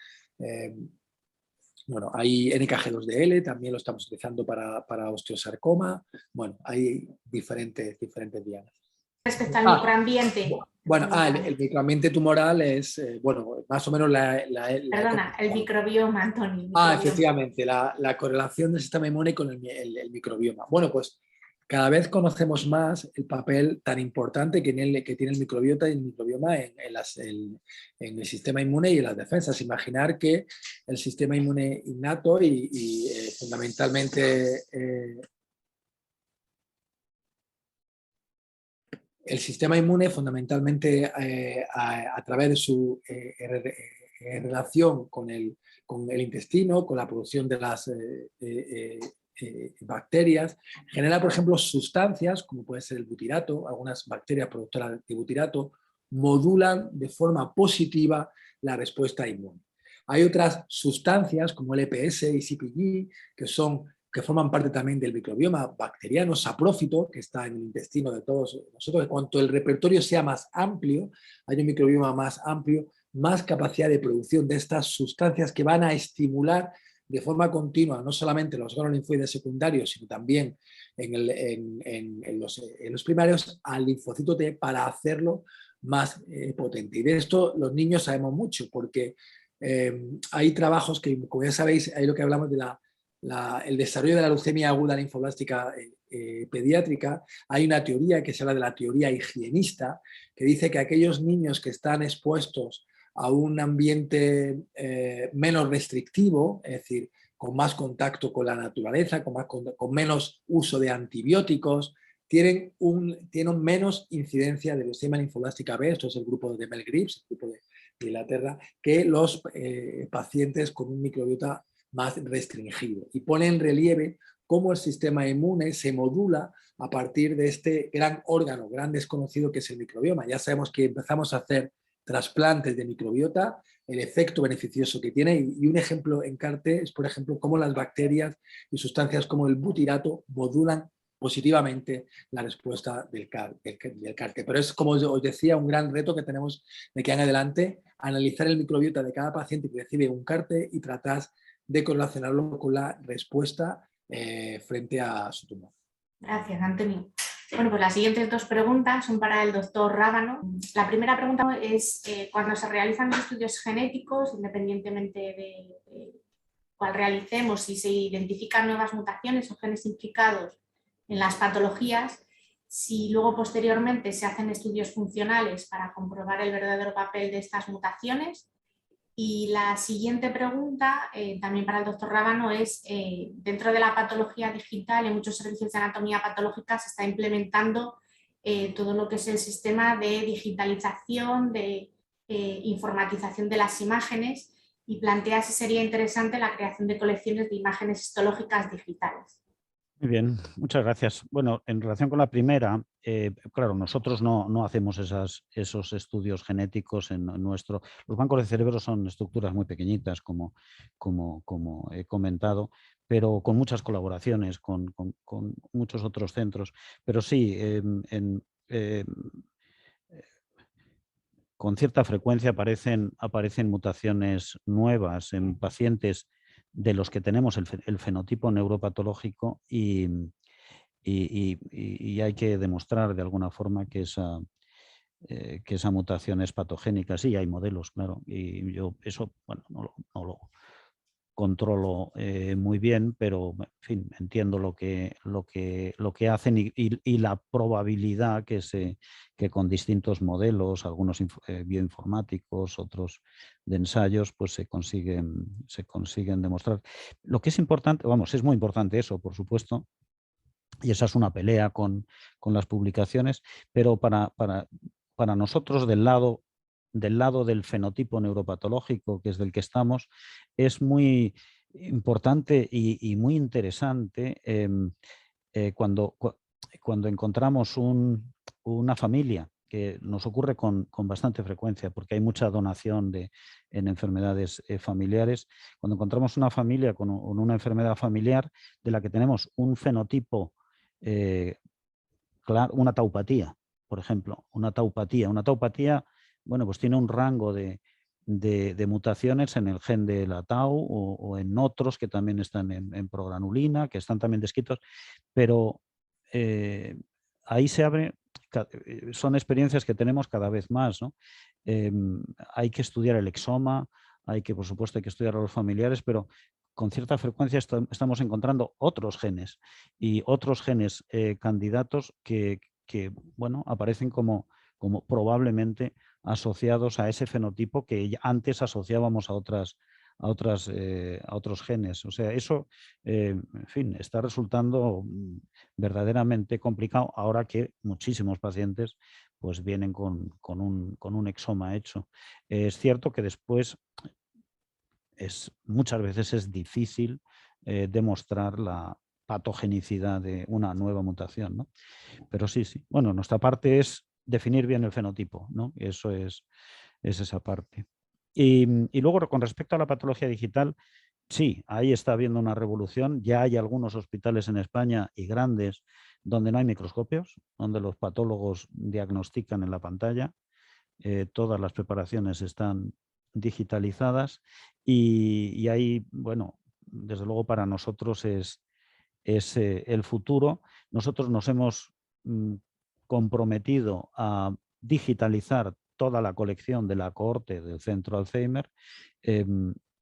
Bueno, hay NKG2DL, también lo estamos utilizando para osteosarcoma. Bueno, hay diferentes dianas. Respecto al microambiente. Bueno, el microambiente tumoral es, bueno, más o menos Perdona, el microbioma, Antonio. Efectivamente, la correlación del sistema inmune con el microbioma. Bueno, pues cada vez conocemos más el papel tan importante que tiene el microbiota y el microbioma en el sistema inmune y en las defensas. Imaginar que el sistema inmune innato y fundamentalmente el sistema inmune fundamentalmente a través de su relación con el intestino, con la producción de las bacterias, genera, por ejemplo, sustancias como puede ser el butirato. Algunas bacterias productoras de butirato modulan de forma positiva la respuesta inmune. Hay otras sustancias como el EPS y CpG que forman parte también del microbioma bacteriano, saprófito, que está en el intestino de todos nosotros. Cuanto el repertorio sea más amplio, hay un microbioma más amplio, más capacidad de producción de estas sustancias que van a estimular de forma continua no solamente los órganos linfoides secundarios, sino también en los primarios al linfocito T para hacerlo más potente. Y de esto los niños sabemos mucho, porque hay trabajos que, como ya sabéis, hay lo que hablamos de el desarrollo de la leucemia aguda linfoblástica pediátrica. Hay una teoría que se habla de la teoría higienista, que dice que aquellos niños que están expuestos a un ambiente menos restrictivo, es decir, con más contacto con la naturaleza, con menos uso de antibióticos, tienen menos incidencia de leucemia linfoblástica B, esto es el grupo de Mel Grips, el grupo de Inglaterra, que los pacientes con un microbiota más restringido, y pone en relieve cómo el sistema inmune se modula a partir de este gran órgano, gran desconocido que es el microbioma. Ya sabemos que empezamos a hacer trasplantes de microbiota, el efecto beneficioso que tiene, y un ejemplo en CAR-T es, por ejemplo, cómo las bacterias y sustancias como el butirato modulan positivamente la respuesta del CAR-T. Pero es, como os decía, un gran reto que tenemos de aquí en adelante, analizar el microbiota de cada paciente que recibe un CAR-T y tratar de correlacionarlo con la respuesta frente a su tumor. Gracias, Antonio. Bueno, pues las siguientes dos preguntas son para el doctor Rábano. La primera pregunta es, cuando se realizan los estudios genéticos, independientemente cual realicemos, si se identifican nuevas mutaciones o genes implicados en las patologías, si luego posteriormente se hacen estudios funcionales para comprobar el verdadero papel de estas mutaciones. Y la siguiente pregunta, también para el doctor Rábano, es dentro de la patología digital, en muchos servicios de anatomía patológica se está implementando todo lo que es el sistema de digitalización, de informatización de las imágenes, y plantea si sería interesante la creación de colecciones de imágenes histológicas digitales. Muy bien, muchas gracias. Bueno, en relación con la primera, claro, nosotros no hacemos esos estudios genéticos en nuestro... Los bancos de cerebro son estructuras muy pequeñitas, como he comentado, pero con muchas colaboraciones con muchos otros centros. Pero sí, con cierta frecuencia aparecen mutaciones nuevas en pacientes de los que tenemos el fenotipo neuropatológico y hay que demostrar de alguna forma que esa mutación es patogénica. Sí, hay modelos, claro, y yo eso, bueno, no lo controlo muy bien, pero en fin, entiendo lo que hacen y la probabilidad que con distintos modelos, algunos bioinformáticos, otros de ensayos, pues se consiguen demostrar. Lo que es importante, vamos, es muy importante eso, por supuesto, y esa es una pelea con las publicaciones, pero para nosotros del lado del fenotipo neuropatológico, que es del que estamos, es muy importante y muy interesante cuando encontramos una familia, que nos ocurre con bastante frecuencia, porque hay mucha donación en enfermedades familiares. Cuando encontramos una familia con una enfermedad familiar de la que tenemos un fenotipo, claro, una taupatía, por ejemplo, una taupatía, bueno, pues tiene un rango de mutaciones en el gen de la tau o en otros que también están en progranulina, que están también descritos, pero ahí se abre, son experiencias que tenemos cada vez más, ¿no? Hay que estudiar el exoma, por supuesto hay que estudiar a los familiares, pero con cierta frecuencia estamos encontrando otros genes y otros genes candidatos que bueno, aparecen como probablemente asociados a ese fenotipo que antes asociábamos a otros genes. O sea, eso, en fin, está resultando verdaderamente complicado ahora que muchísimos pacientes pues vienen con un exoma hecho. Es cierto que después muchas veces es difícil demostrar la patogenicidad de una nueva mutación, ¿no? Pero sí. Bueno, nuestra parte es definir bien el fenotipo, ¿no? Eso es esa parte. Y luego, con respecto a la patología digital, sí, ahí está habiendo una revolución. Ya hay algunos hospitales en España y grandes donde no hay microscopios, donde los patólogos diagnostican en la pantalla. Todas las preparaciones están digitalizadas y ahí, bueno, desde luego para nosotros es el futuro. Nosotros nos hemos comprometido a digitalizar toda la colección de la cohorte del Centro Alzheimer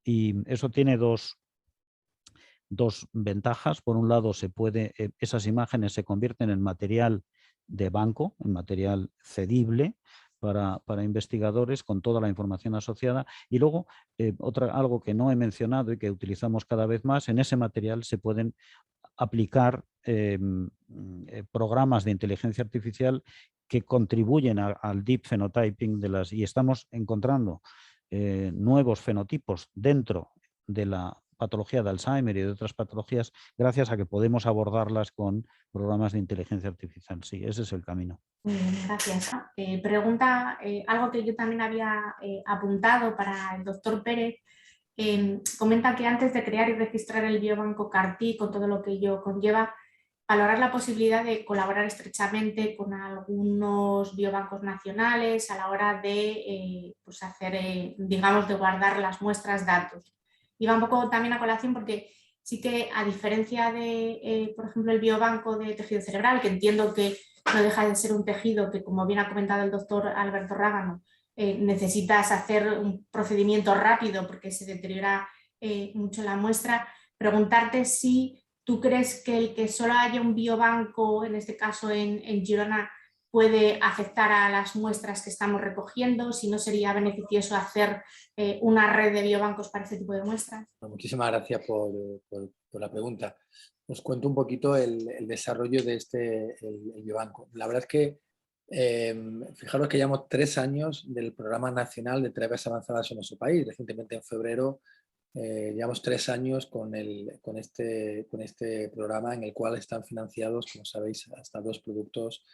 y eso tiene dos ventajas. Por un lado, esas imágenes se convierten en material de banco, en material cedible para investigadores con toda la información asociada. Y luego, algo que no he mencionado y que utilizamos cada vez más, en ese material se pueden aplicar programas de inteligencia artificial que contribuyen al deep phenotyping y estamos encontrando nuevos fenotipos dentro de la patología de Alzheimer y de otras patologías gracias a que podemos abordarlas con programas de inteligencia artificial. Sí, ese es el camino. Gracias. Pregunta algo que yo también había apuntado para el doctor Pérez. Comenta que antes de crear y registrar el biobanco CAR-T, con todo lo que ello conlleva, valorar la posibilidad de colaborar estrechamente con algunos biobancos nacionales a la hora de pues hacer, digamos, de guardar las muestras datos. Y va un poco también a colación porque sí que, a diferencia de, por ejemplo, el biobanco de tejido cerebral, que entiendo que no deja de ser un tejido que, como bien ha comentado el doctor Alberto Rábano, necesitas hacer un procedimiento rápido porque se deteriora mucho la muestra, preguntarte si tú crees que el que solo haya un biobanco, en este caso en Girona, puede afectar a las muestras que estamos recogiendo, si no sería beneficioso hacer una red de biobancos para este tipo de muestras. Muchísimas gracias por la pregunta. Os cuento un poquito el desarrollo de el biobanco. La verdad es que fijaros que llevamos 3 años del Programa Nacional de Terapias Avanzadas en nuestro país. Recientemente en febrero llevamos 3 años con este programa, en el cual están financiados, como sabéis, hasta 2 productos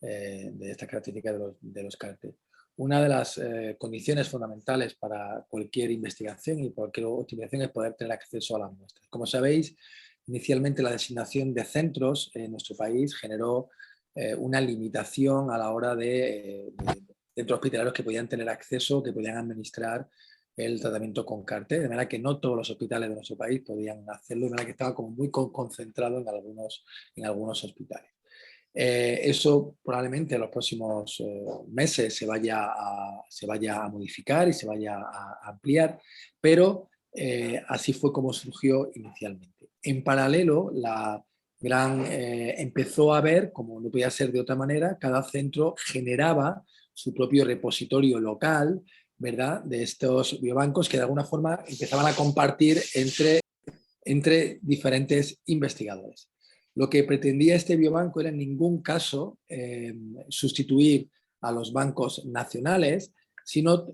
de esta característica de los CAR-T. Una de las condiciones fundamentales para cualquier investigación y cualquier optimización es poder tener acceso a las muestras. Como sabéis, inicialmente la designación de centros en nuestro país generó una limitación a la hora de centros hospitalarios que podían tener acceso, que podían administrar el tratamiento con CAR-T, de manera que no todos los hospitales de nuestro país podían hacerlo, de manera que estaba como muy concentrado en algunos hospitales. Eso probablemente en los próximos meses se vaya a modificar y se vaya a ampliar, pero así fue como surgió inicialmente. En paralelo, empezó a ver, como no podía ser de otra manera, cada centro generaba su propio repositorio local, ¿verdad?, de estos biobancos que de alguna forma empezaban a compartir entre diferentes investigadores. Lo que pretendía este biobanco era en ningún caso sustituir a los bancos nacionales, sino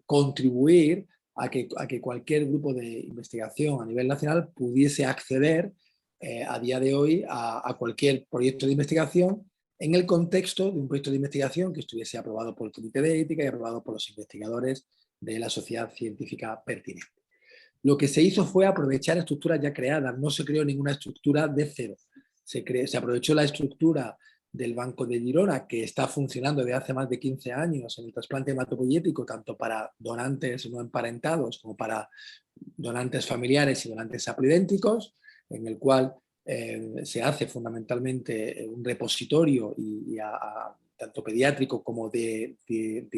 contribuir a que cualquier grupo de investigación a nivel nacional pudiese acceder a día de hoy a cualquier proyecto de investigación en el contexto de un proyecto de investigación que estuviese aprobado por el Comité de Ética y aprobado por los investigadores de la sociedad científica pertinente. Lo que se hizo fue aprovechar estructuras ya creadas, no se creó ninguna estructura de cero. Se aprovechó la estructura del Banco de Girona, que está funcionando desde hace más de 15 años en el trasplante hematopoyético, tanto para donantes no emparentados como para donantes familiares y donantes aplidénticos, en el cual se hace fundamentalmente un repositorio tanto pediátrico como de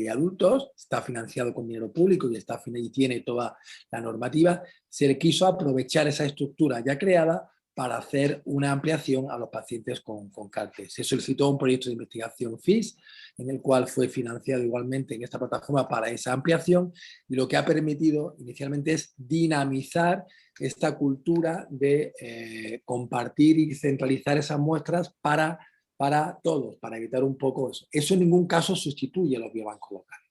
adultos, está financiado con dinero público y tiene toda la normativa. Se le quiso aprovechar esa estructura ya creada para hacer una ampliación a los pacientes con CAR-T. Se solicitó un proyecto de investigación FIS, en el cual fue financiado igualmente en esta plataforma para esa ampliación, y lo que ha permitido inicialmente es dinamizar esta cultura de compartir y centralizar esas muestras para todos, para evitar un poco eso. Eso en ningún caso sustituye a los biobancos locales.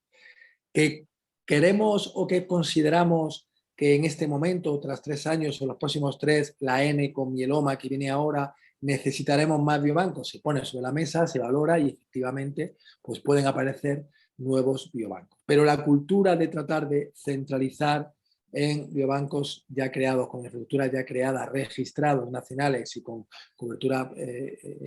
¿Que queremos o que consideramos que en este momento, tras 3 años o los próximos 3, la N con mieloma que viene ahora, necesitaremos más biobancos? Se pone sobre la mesa, se valora y efectivamente pues pueden aparecer nuevos biobancos. Pero la cultura de tratar de centralizar en biobancos ya creados, con infraestructuras ya creadas, registrados nacionales y con cobertura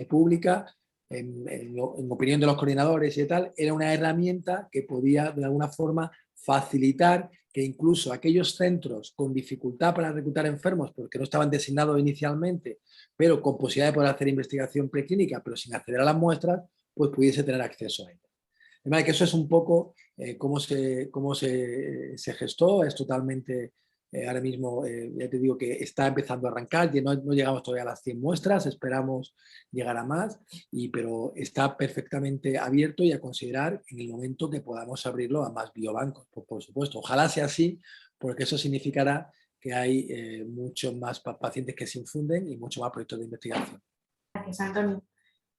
pública, en opinión de los coordinadores y tal, era una herramienta que podía de alguna forma facilitar que incluso aquellos centros con dificultad para reclutar enfermos porque no estaban designados inicialmente, pero con posibilidad de poder hacer investigación preclínica, pero sin acceder a las muestras, pues pudiese tener acceso a ellas. De manera que eso es un poco cómo se gestó. Es totalmente, ahora mismo, ya te digo que está empezando a arrancar, no llegamos todavía a las 100 muestras, esperamos llegar a más, pero está perfectamente abierto y a considerar en el momento que podamos abrirlo a más biobancos, por supuesto. Ojalá sea así, porque eso significará que hay muchos más pacientes que se infunden y muchos más proyectos de investigación. Gracias, Antonio.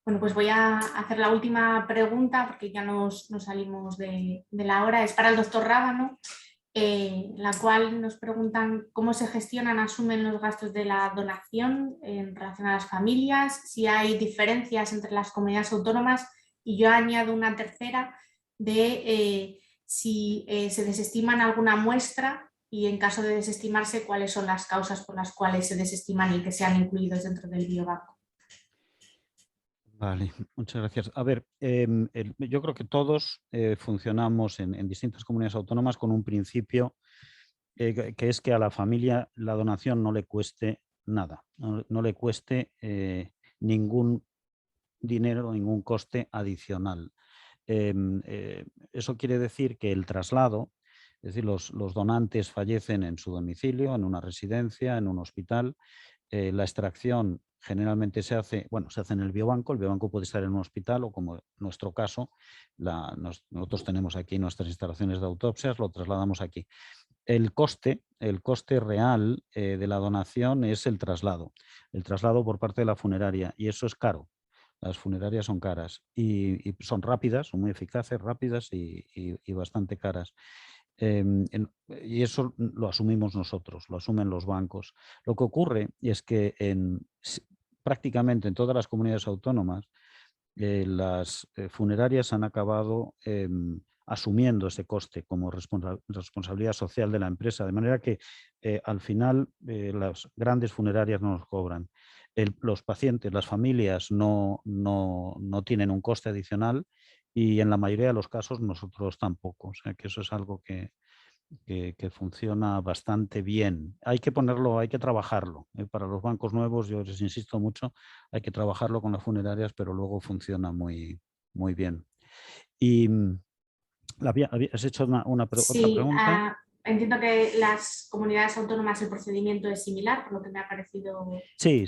Bueno, pues voy a hacer la última pregunta porque ya nos salimos de la hora. Es para el doctor Rábano, la cual nos preguntan cómo se gestionan, asumen los gastos de la donación en relación a las familias, si hay diferencias entre las comunidades autónomas, y yo añado una tercera de si se desestiman alguna muestra y en caso de desestimarse, cuáles son las causas por las cuales se desestiman y que sean incluidos dentro del biobanco. Vale, muchas gracias. A ver, yo creo que todos funcionamos en distintas comunidades autónomas con un principio que es que a la familia la donación no le cueste nada, no le cueste ningún dinero, ningún coste adicional. Eso quiere decir que el traslado Es decir, los donantes fallecen en su domicilio, en una residencia, en un hospital. La extracción generalmente se hace en el biobanco. El biobanco puede estar en un hospital o, como en nuestro caso, nosotros tenemos aquí nuestras instalaciones de autopsias, lo trasladamos aquí. El coste real de la donación es el traslado por parte de la funeraria, y eso es caro. Las funerarias son caras y son rápidas, son muy eficaces, rápidas y bastante caras. Y eso lo asumimos nosotros, lo asumen los bancos. Lo que ocurre es que prácticamente en todas las comunidades autónomas las funerarias han acabado asumiendo ese coste como responsabilidad social de la empresa, de manera que al final las grandes funerarias no nos cobran. Los pacientes, las familias no tienen un coste adicional, y en la mayoría de los casos nosotros tampoco. O sea que eso es algo que funciona bastante bien. Hay que ponerlo, hay que trabajarlo. Para los bancos nuevos, yo les insisto mucho, hay que trabajarlo con las funerarias, pero luego funciona muy, muy bien. Y has hecho otra Sí, pregunta. entiendo que las comunidades autónomas el procedimiento es similar, por lo que me ha parecido. Sí.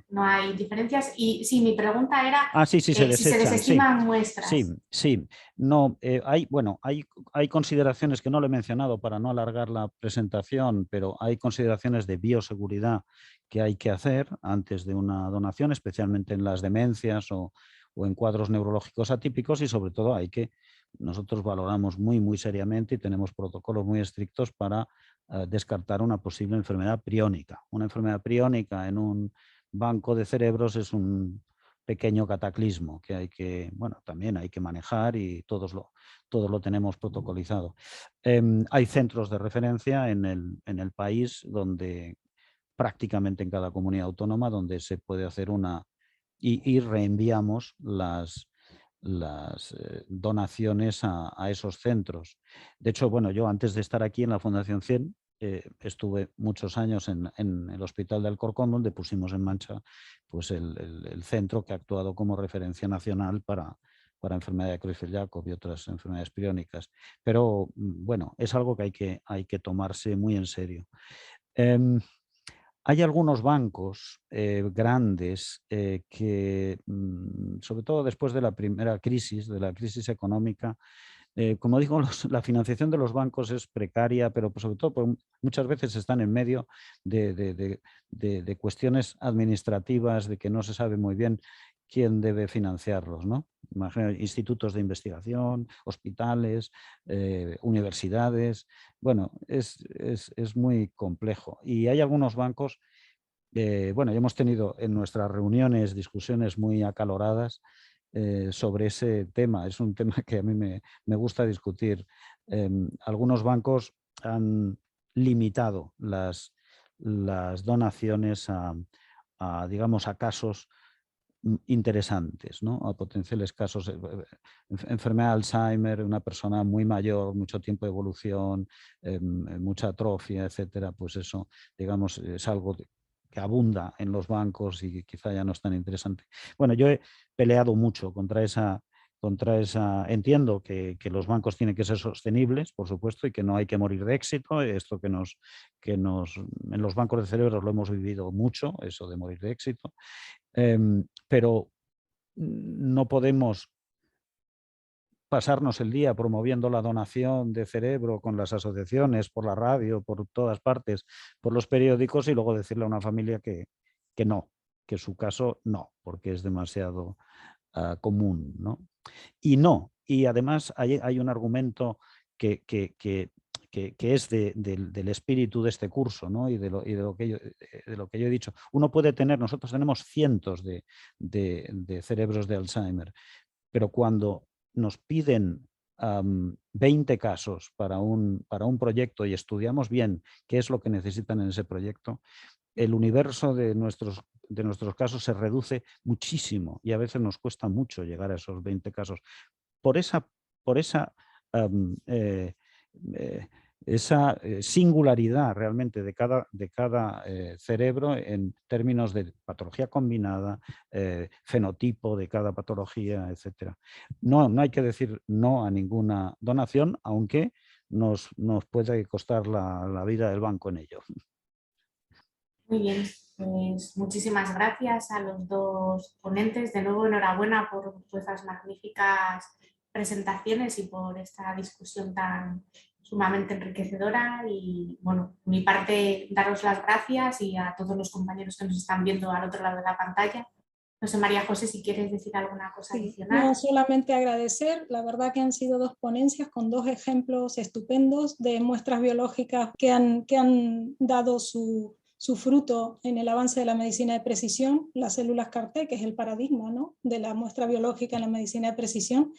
No hay diferencias. Y sí, mi pregunta era Sí, se si se desechan. desestiman muestras. Sí. No, hay consideraciones que no le he mencionado para no alargar la presentación, pero hay consideraciones de bioseguridad que hay que hacer antes de una donación, especialmente en las demencias o en cuadros neurológicos atípicos, y sobre todo nosotros valoramos muy, muy seriamente y tenemos protocolos muy estrictos para descartar una posible enfermedad priónica. Una enfermedad priónica en un banco de cerebros es un pequeño cataclismo que también hay que manejar, y todos lo tenemos protocolizado. Hay centros de referencia en el país, donde prácticamente en cada comunidad autónoma, donde se puede hacer y reenviamos las donaciones a esos centros. De hecho, yo antes de estar aquí en la Fundación 100, estuve muchos años en el Hospital de Alcorcón, donde pusimos en marcha pues, el centro que ha actuado como referencia nacional para enfermedad de Creutzfeldt-Jakob y otras enfermedades priónicas. Pero es algo que hay que tomarse muy en serio. Hay algunos bancos grandes que, sobre todo después de la primera crisis, de la crisis económica, como digo, la financiación de los bancos es precaria, pero sobre todo muchas veces están en medio de cuestiones administrativas, de que no se sabe muy bien quién debe financiarlos, ¿no? Imagino, institutos de investigación, hospitales, universidades. Es muy complejo. Y hay algunos bancos, ya hemos tenido en nuestras reuniones discusiones muy acaloradas sobre ese tema. Es un tema que a mí me gusta discutir. Algunos bancos han limitado las donaciones digamos, a casos interesantes, ¿no? A potenciales casos. Enfermedad de Alzheimer, una persona muy mayor, mucho tiempo de evolución, mucha atrofia, etcétera, pues eso, digamos, es algo que abunda en los bancos y quizá ya no es tan interesante. Yo he peleado mucho contra esa. Entiendo que los bancos tienen que ser sostenibles, por supuesto, y que no hay que morir de éxito. Esto en los bancos de cerebros lo hemos vivido mucho, eso de morir de éxito. Pero no podemos pasarnos el día promoviendo la donación de cerebro con las asociaciones, por la radio, por todas partes, por los periódicos, y luego decirle a una familia que no, que su caso no, porque es demasiado común, ¿no? Y además hay un argumento que es del espíritu de este curso, ¿no? y de lo que yo he dicho. Nosotros tenemos cientos de cerebros de Alzheimer, pero cuando nos piden 20 casos para un proyecto y estudiamos bien qué es lo que necesitan en ese proyecto, el universo de nuestros casos se reduce muchísimo, y a veces nos cuesta mucho llegar a esos 20 casos. Por esa singularidad realmente de cada cerebro en términos de patología combinada, fenotipo de cada patología, etc. No hay que decir no a ninguna donación, aunque nos puede costar la vida del banco en ello. Muy bien, pues muchísimas gracias a los dos ponentes. De nuevo, enhorabuena por vuestras magníficas presentaciones y por esta discusión tan sumamente enriquecedora. Y bueno, por mi parte, daros las gracias y a todos los compañeros que nos están viendo al otro lado de la pantalla. No sé, María José, si quieres decir alguna cosa adicional. No, solamente agradecer. La verdad que han sido 2 ponencias con 2 ejemplos estupendos de muestras biológicas que han dado su fruto en el avance de la medicina de precisión, las células CAR-T, que es el paradigma, ¿no?, de la muestra biológica en la medicina de precisión,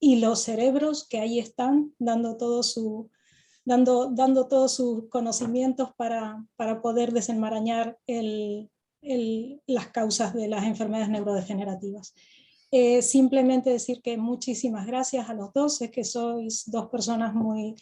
y los cerebros que ahí están dando todos sus conocimientos para poder desenmarañar las causas de las enfermedades neurodegenerativas. Simplemente decir que muchísimas gracias a los dos, es que sois 2 personas muy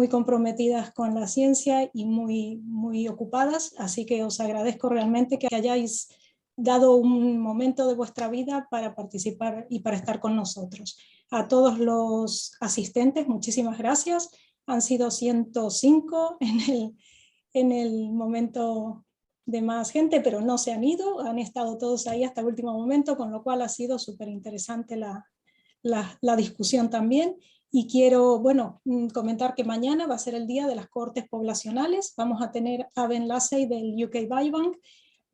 comprometidas con la ciencia y muy ocupadas, así que os agradezco realmente que hayáis dado un momento de vuestra vida para participar y para estar con nosotros. A todos los asistentes, muchísimas gracias. Han sido 105 en el momento de más gente, pero no se han ido, han estado todos ahí hasta el último momento, con lo cual ha sido súper interesante la discusión también. Y quiero, bueno, comentar que mañana va a ser el día de las cohortes poblacionales. Vamos a tener a Ben Lassay del UK Biobank,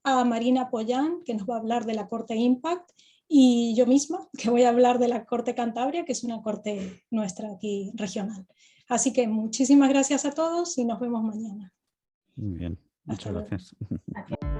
a Marina Pollán, que nos va a hablar de la cohorte Impact, y yo misma, que voy a hablar de la cohorte Cantabria, que es una cohorte nuestra aquí regional. Así que muchísimas gracias a todos y nos vemos mañana. Muy bien, muchas gracias. Gracias.